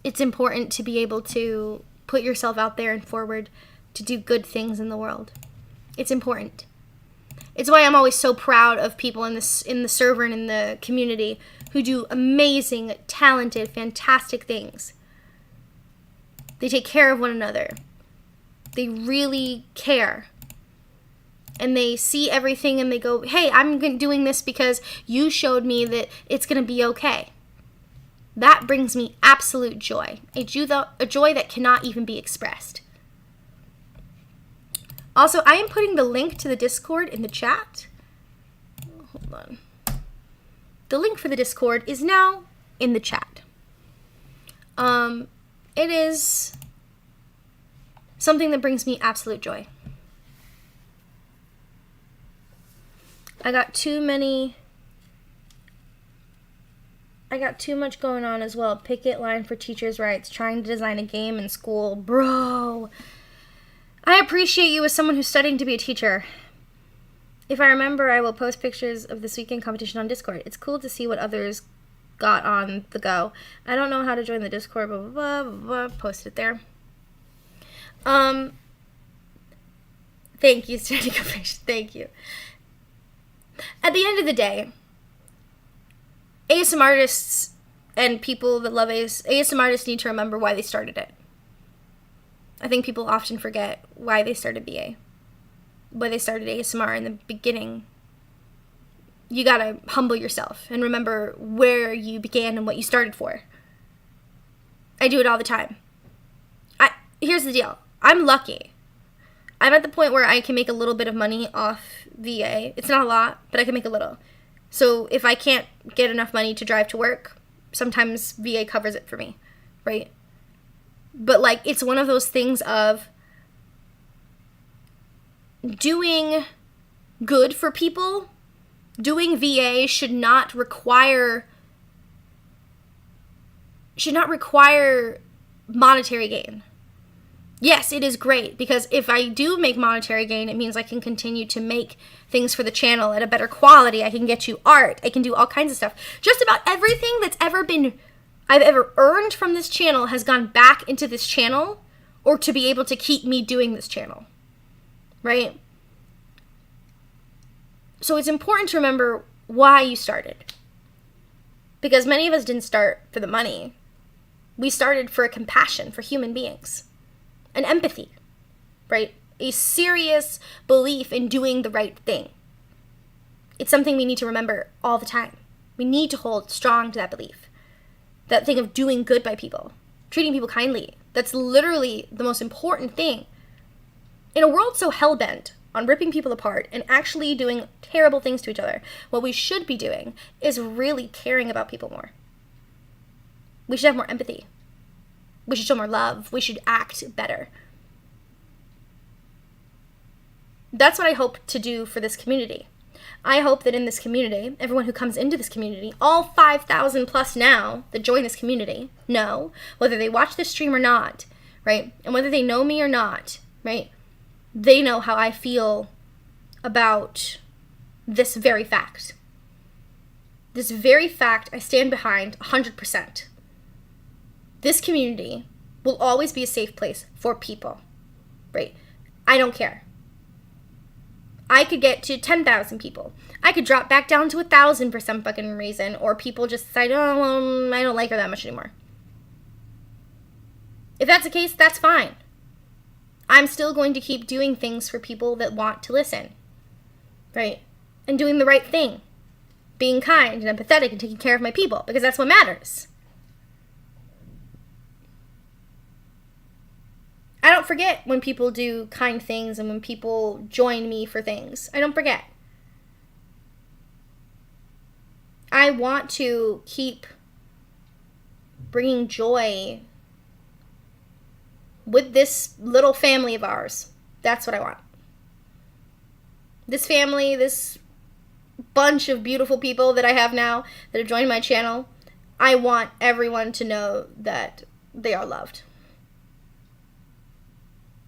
It's important to be able to put yourself out there and forward to do good things in the world. It's important. It's why I'm always so proud of people in the server and in the community who do amazing, talented, fantastic things. They take care of one another. They really care. And they see everything and they go, hey, I'm doing this because you showed me that it's going to be okay. That brings me absolute joy. A joy that cannot even be expressed. Also, I am putting the link to the Discord in the chat. Hold on. The link for the Discord is now in the chat. It is something that brings me absolute joy. I got too much going on as well. Picket line for teachers' rights, trying to design a game in school. Bro, I appreciate you as someone who's studying to be a teacher. If I remember, I will post pictures of this weekend competition on Discord. It's cool to see what others got on the go. I don't know how to join the Discord, blah, blah, blah, blah, blah. Post it there. Thank you, Standing Ovation. Thank you. At the end of the day, ASM artists and people that love ASM artists need to remember why they started it. I think people often forget why they started BA, why they started ASMR in the beginning. You gotta humble yourself and remember where you began and what you started for. I do it all the time. Here's the deal. I'm lucky. I'm at the point where I can make a little bit of money off VA. It's not a lot, but I can make a little. So if I can't get enough money to drive to work, sometimes VA covers it for me, right? But like, it's one of those things of doing good for people. Doing VA should not require monetary gain. Yes, it is great, because if I do make monetary gain, it means I can continue to make things for the channel at a better quality. I can get you art. I can do all kinds of stuff. Just about everything that's I've ever earned from this channel has gone back into this channel, or to be able to keep me doing this channel, right? So it's important to remember why you started. Because many of us didn't start for the money. We started for a compassion for human beings. An empathy, right? A serious belief in doing the right thing. It's something we need to remember all the time. We need to hold strong to that belief. That thing of doing good by people, treating people kindly. That's literally the most important thing. In a world so hell-bent on ripping people apart and actually doing terrible things to each other, what we should be doing is really caring about people more. We should have more empathy. We should show more love. We should act better. That's what I hope to do for this community. I hope that in this community, everyone who comes into this community, all 5,000 plus now that join this community, know, whether they watch this stream or not, right? And whether they know me or not, right? They know how I feel about this very fact. This very fact I stand behind 100%. This community will always be a safe place for people, right? I don't care. I could get to 10,000 people. I could drop back down to 1,000 for some fucking reason, or people just decide, oh, well, I don't like her that much anymore. If that's the case, that's fine. I'm still going to keep doing things for people that want to listen, right? And doing the right thing. Being kind and empathetic and taking care of my people, because that's what matters. I don't forget when people do kind things and when people join me for things. I don't forget. I want to keep bringing joy with this little family of ours. That's what I want. This family, this bunch of beautiful people that I have now that have joined my channel, I want everyone to know that they are loved.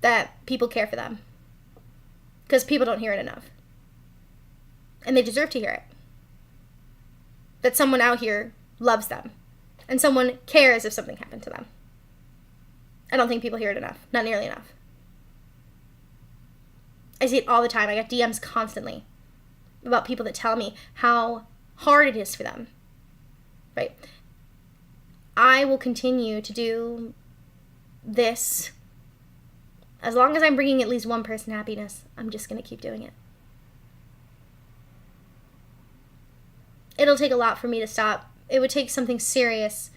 That people care for them. Because people don't hear it enough. And they deserve to hear it. That someone out here loves them. And someone cares if something happened to them. I don't think people hear it enough. Not nearly enough. I see it all the time. I get DMs constantly about people that tell me how hard it is for them. Right? I will continue to do this. As long as I'm bringing at least one person happiness, I'm just going to keep doing it. It'll take a lot for me to stop. It would take something serious,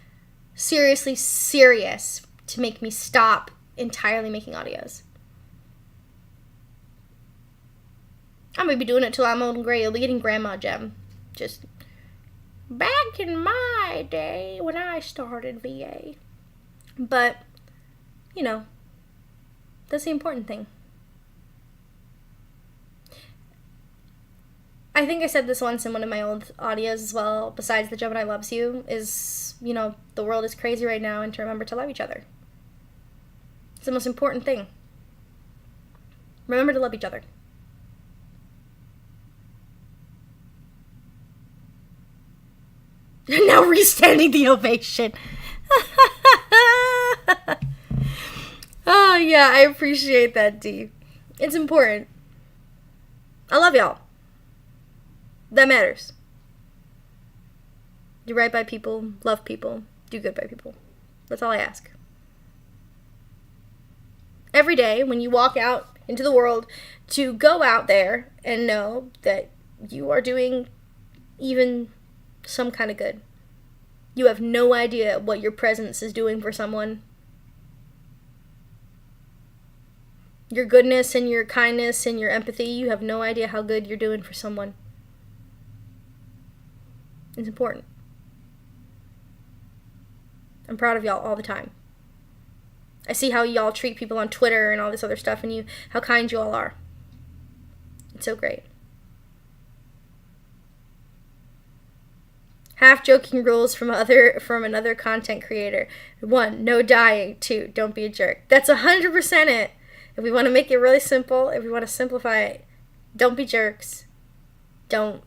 seriously serious, to make me stop entirely making audios. I'm going to be doing it till I'm old and gray. You'll be getting Grandma Gem. Just back in my day when I started VA. But, you know, that's the important thing. I think I said this once in one of my old audios as well, besides the Gemini loves you, is, you know, the world is crazy right now, and to remember to love each other. It's the most important thing. Remember to love each other. Now restanding the ovation. Oh, yeah, I appreciate that, Dee. It's important. I love y'all. That matters. Do right by people, love people, do good by people. That's all I ask. Every day, when you walk out into the world, to go out there and know that you are doing even some kind of good. You have no idea what your presence is doing for someone. Your goodness and your kindness and your empathy, you have no idea how good you're doing for someone. It's important. I'm proud of y'all all the time. I see how y'all treat people on Twitter and all this other stuff, and how kind you all are. It's so great. half joking rules from another content creator. 1, no dying. 2, don't be a jerk. That's 100% it. If we want to make it really simple, if we want to simplify it, don't be jerks. Don't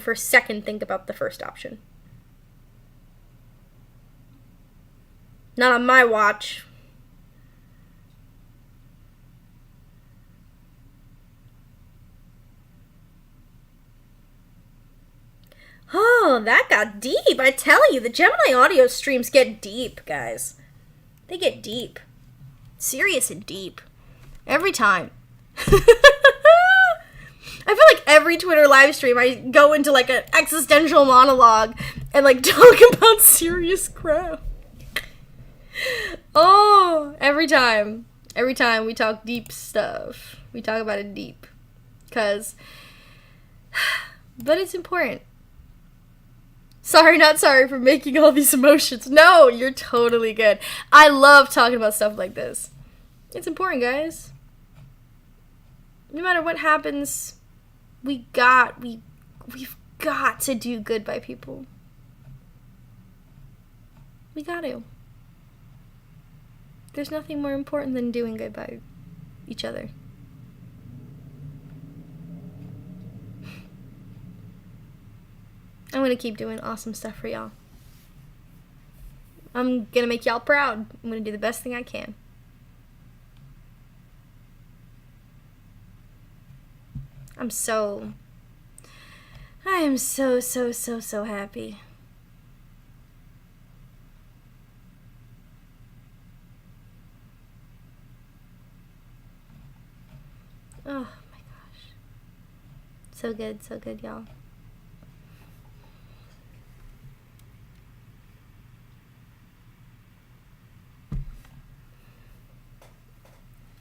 for a second think about the first option. Not on my watch. Oh, that got deep. I tell you, the Gemini audio streams get deep, guys. They get deep. Serious and deep. Every time. I feel like every Twitter live stream I go into like an existential monologue and like talk about serious crap. Oh, every time we talk deep stuff. We talk about it deep. But it's important. Sorry, not sorry for making all these emotions. No, you're totally good. I love talking about stuff like this. It's important, guys. No matter what happens, we've got to do good by people. We got to. There's nothing more important than doing good by each other. I'm going to keep doing awesome stuff for y'all. I'm going to make y'all proud. I'm going to do the best thing I can. I am so happy. Oh my gosh. So good, y'all.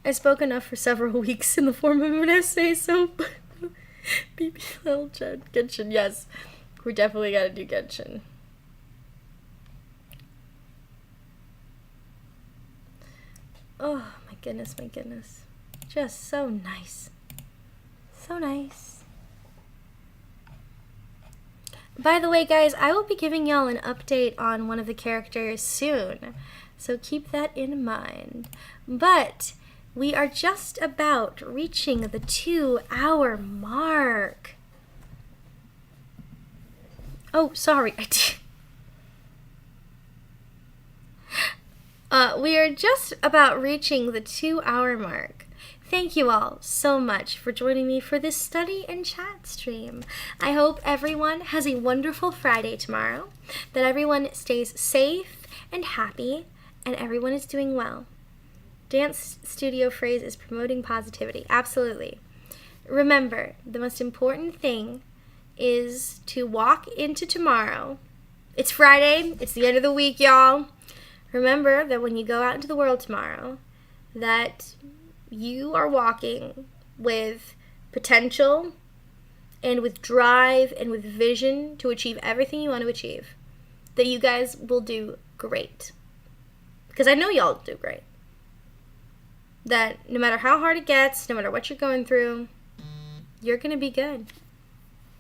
I spoke enough for several weeks in the form of an essay, so BBL Genshin, yes. We definitely gotta do Genshin. Oh, my goodness. Just so nice. So nice. By the way, guys, I will be giving y'all an update on one of the characters soon, so keep that in mind. But we are just about reaching the 2-hour mark. Oh, sorry. We are just about reaching the 2-hour mark. Thank you all so much for joining me for this study and chat stream. I hope everyone has a wonderful Friday tomorrow, that everyone stays safe and happy, and everyone is doing well. Dance studio phrase is promoting positivity. Absolutely. Remember, the most important thing is to walk into tomorrow. It's Friday. It's the end of the week, y'all. Remember that when you go out into the world tomorrow, that you are walking with potential and with drive and with vision to achieve everything you want to achieve. That you guys will do great. Because I know y'all do great. That no matter how hard it gets, no matter what you're going through, you're going to be good.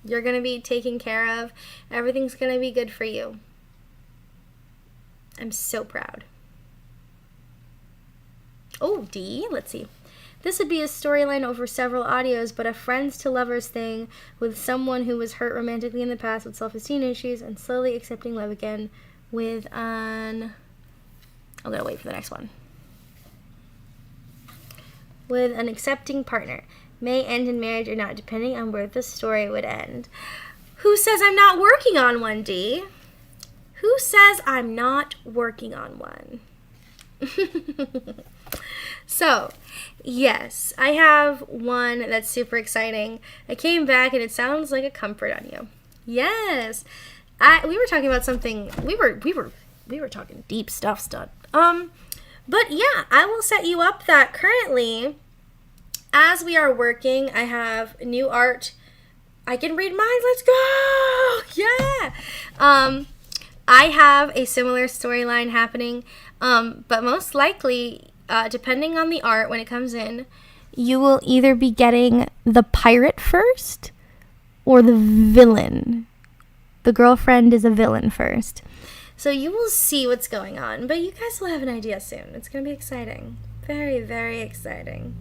You're going to be taken care of. Everything's going to be good for you. I'm so proud. Oh, D, let's see. This would be a storyline over several audios, but a friends to lovers thing with someone who was hurt romantically in the past with self-esteem issues and slowly accepting love again with I'm going to wait for the next one. With an accepting partner. May end in marriage or not, depending on where the story would end. Who says I'm not working on one, D? Who says I'm not working on one? So, yes, I have one that's super exciting. I came back and it sounds like a comfort on you. Yes. We were talking about something, we were talking deep stuff, stud. But yeah, I will set you up that currently, as we are working, I have new art. I can read minds. Let's go! Yeah! I have a similar storyline happening, but most likely, depending on the art when it comes in, you will either be getting the pirate first or the villain The girlfriend is a villain first. So you will see what's going on, but you guys will have an idea soon. It's going to be exciting. Very, very exciting.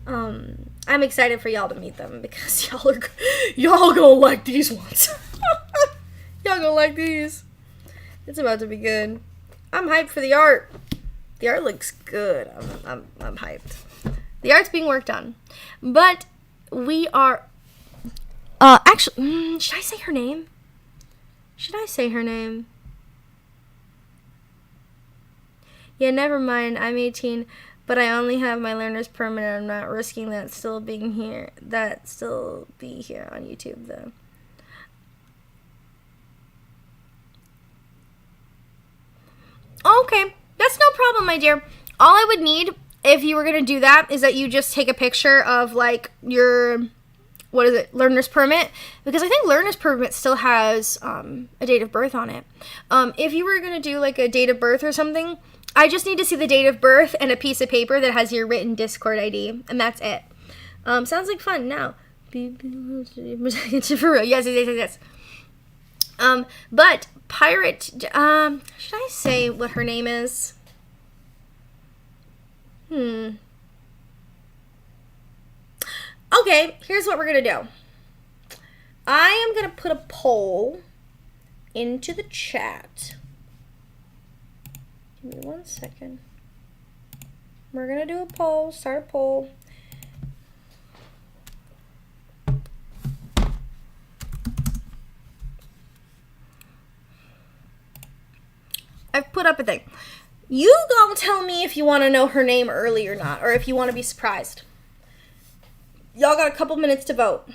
I'm excited for y'all to meet them because y'all gonna like these ones. Y'all gonna like these. It's about to be good. I'm hyped for the art. The art looks good. I'm hyped. The art's being worked on, but we are. Actually, should I say her name? Should I say her name? Yeah, never mind. I'm 18, but I only have my learner's permit. I'm not risking that still be here on YouTube though. Okay, that's no problem, my dear. All I would need if you were gonna do that is that you just take a picture of like your learner's permit, because I think learner's permit still has a date of birth on it. If you were gonna do like a date of birth or something, I just need to see the date of birth and a piece of paper that has your written Discord ID, and that's it. Sounds like fun. Now, for real, yes. But pirate, should I say what her name is? Okay, here's what we're gonna do. I am gonna put a poll into the chat. Give me 1 second. We're gonna do a poll, start a poll. I've put up a thing. You gonna tell me if you want to know her name early or not, or if you want to be surprised. Y'all got a couple minutes to vote.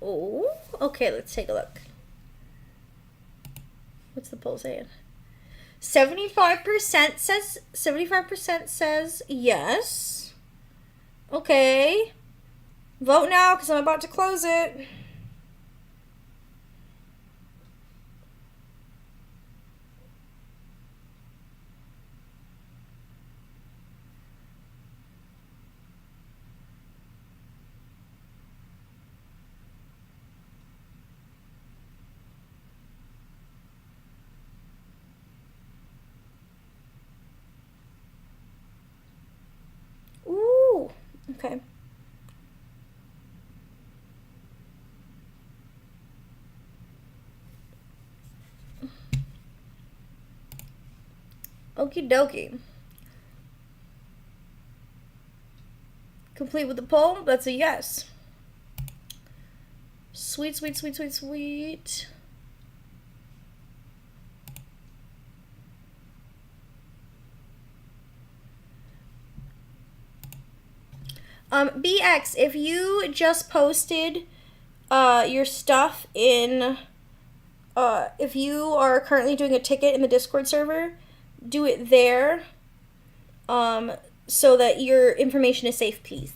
Oh, okay, let's take a look. What's the poll saying? 75% says yes. Okay. Vote now because I'm about to close it. Okay. Okie dokie. Complete with the poll? That's a yes. Sweet, sweet, sweet, sweet, sweet. BX, if you just posted your stuff in, if you are currently doing a ticket in the Discord server, do it there, so that your information is safe, please.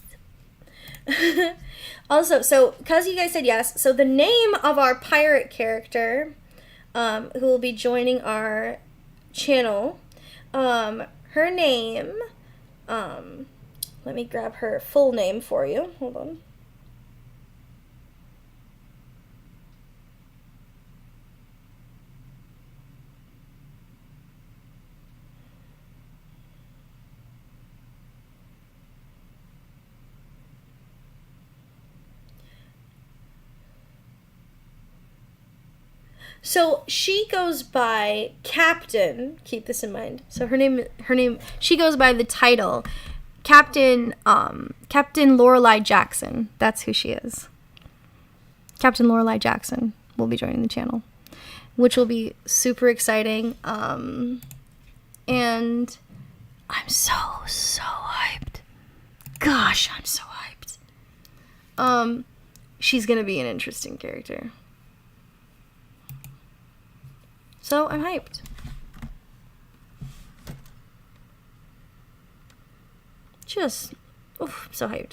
Also, so, because you guys said yes, so the name of our pirate character, who will be joining our channel, her name, let me grab her full name for you. Hold on. So she goes by Captain. Keep this in mind. So her name. She goes by the title Captain Lorelei Jackson. That's who she is. Captain Lorelei Jackson. will be joining the channel, which will be super exciting. And I'm so hyped. Gosh, I'm so hyped. She's gonna be an interesting character. So I'm hyped. Just, oof, so hyped.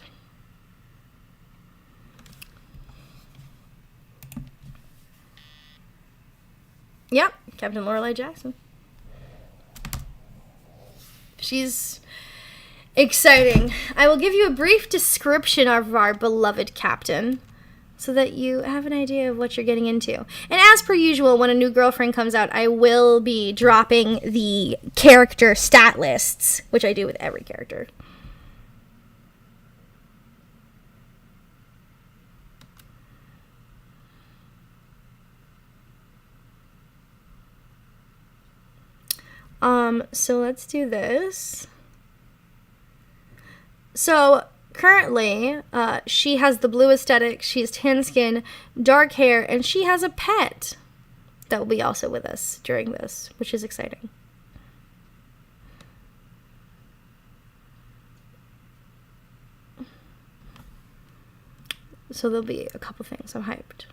Yep, Captain Lorelei Jackson. She's exciting. I will give you a brief description of our beloved captain so that you have an idea of what you're getting into. And as per usual, when a new girlfriend comes out, I will be dropping the character stat lists, which I do with every character. So let's do this. So currently, she has the blue aesthetic, she's tan skin, dark hair, and she has a pet that will be also with us during this, which is exciting. So there'll be a couple things. I'm hyped.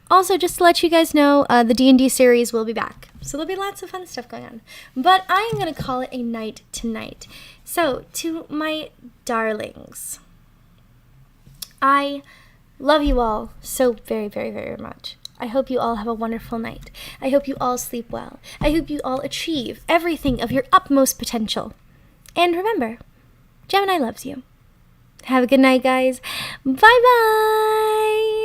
Also, just to let you guys know, the D&D series will be back. So there'll be lots of fun stuff going on. But I am going to call it a night tonight. So, to my darlings, I love you all so very, very, very much. I hope you all have a wonderful night. I hope you all sleep well. I hope you all achieve everything of your utmost potential. And remember, Gemini loves you. Have a good night, guys. Bye-bye.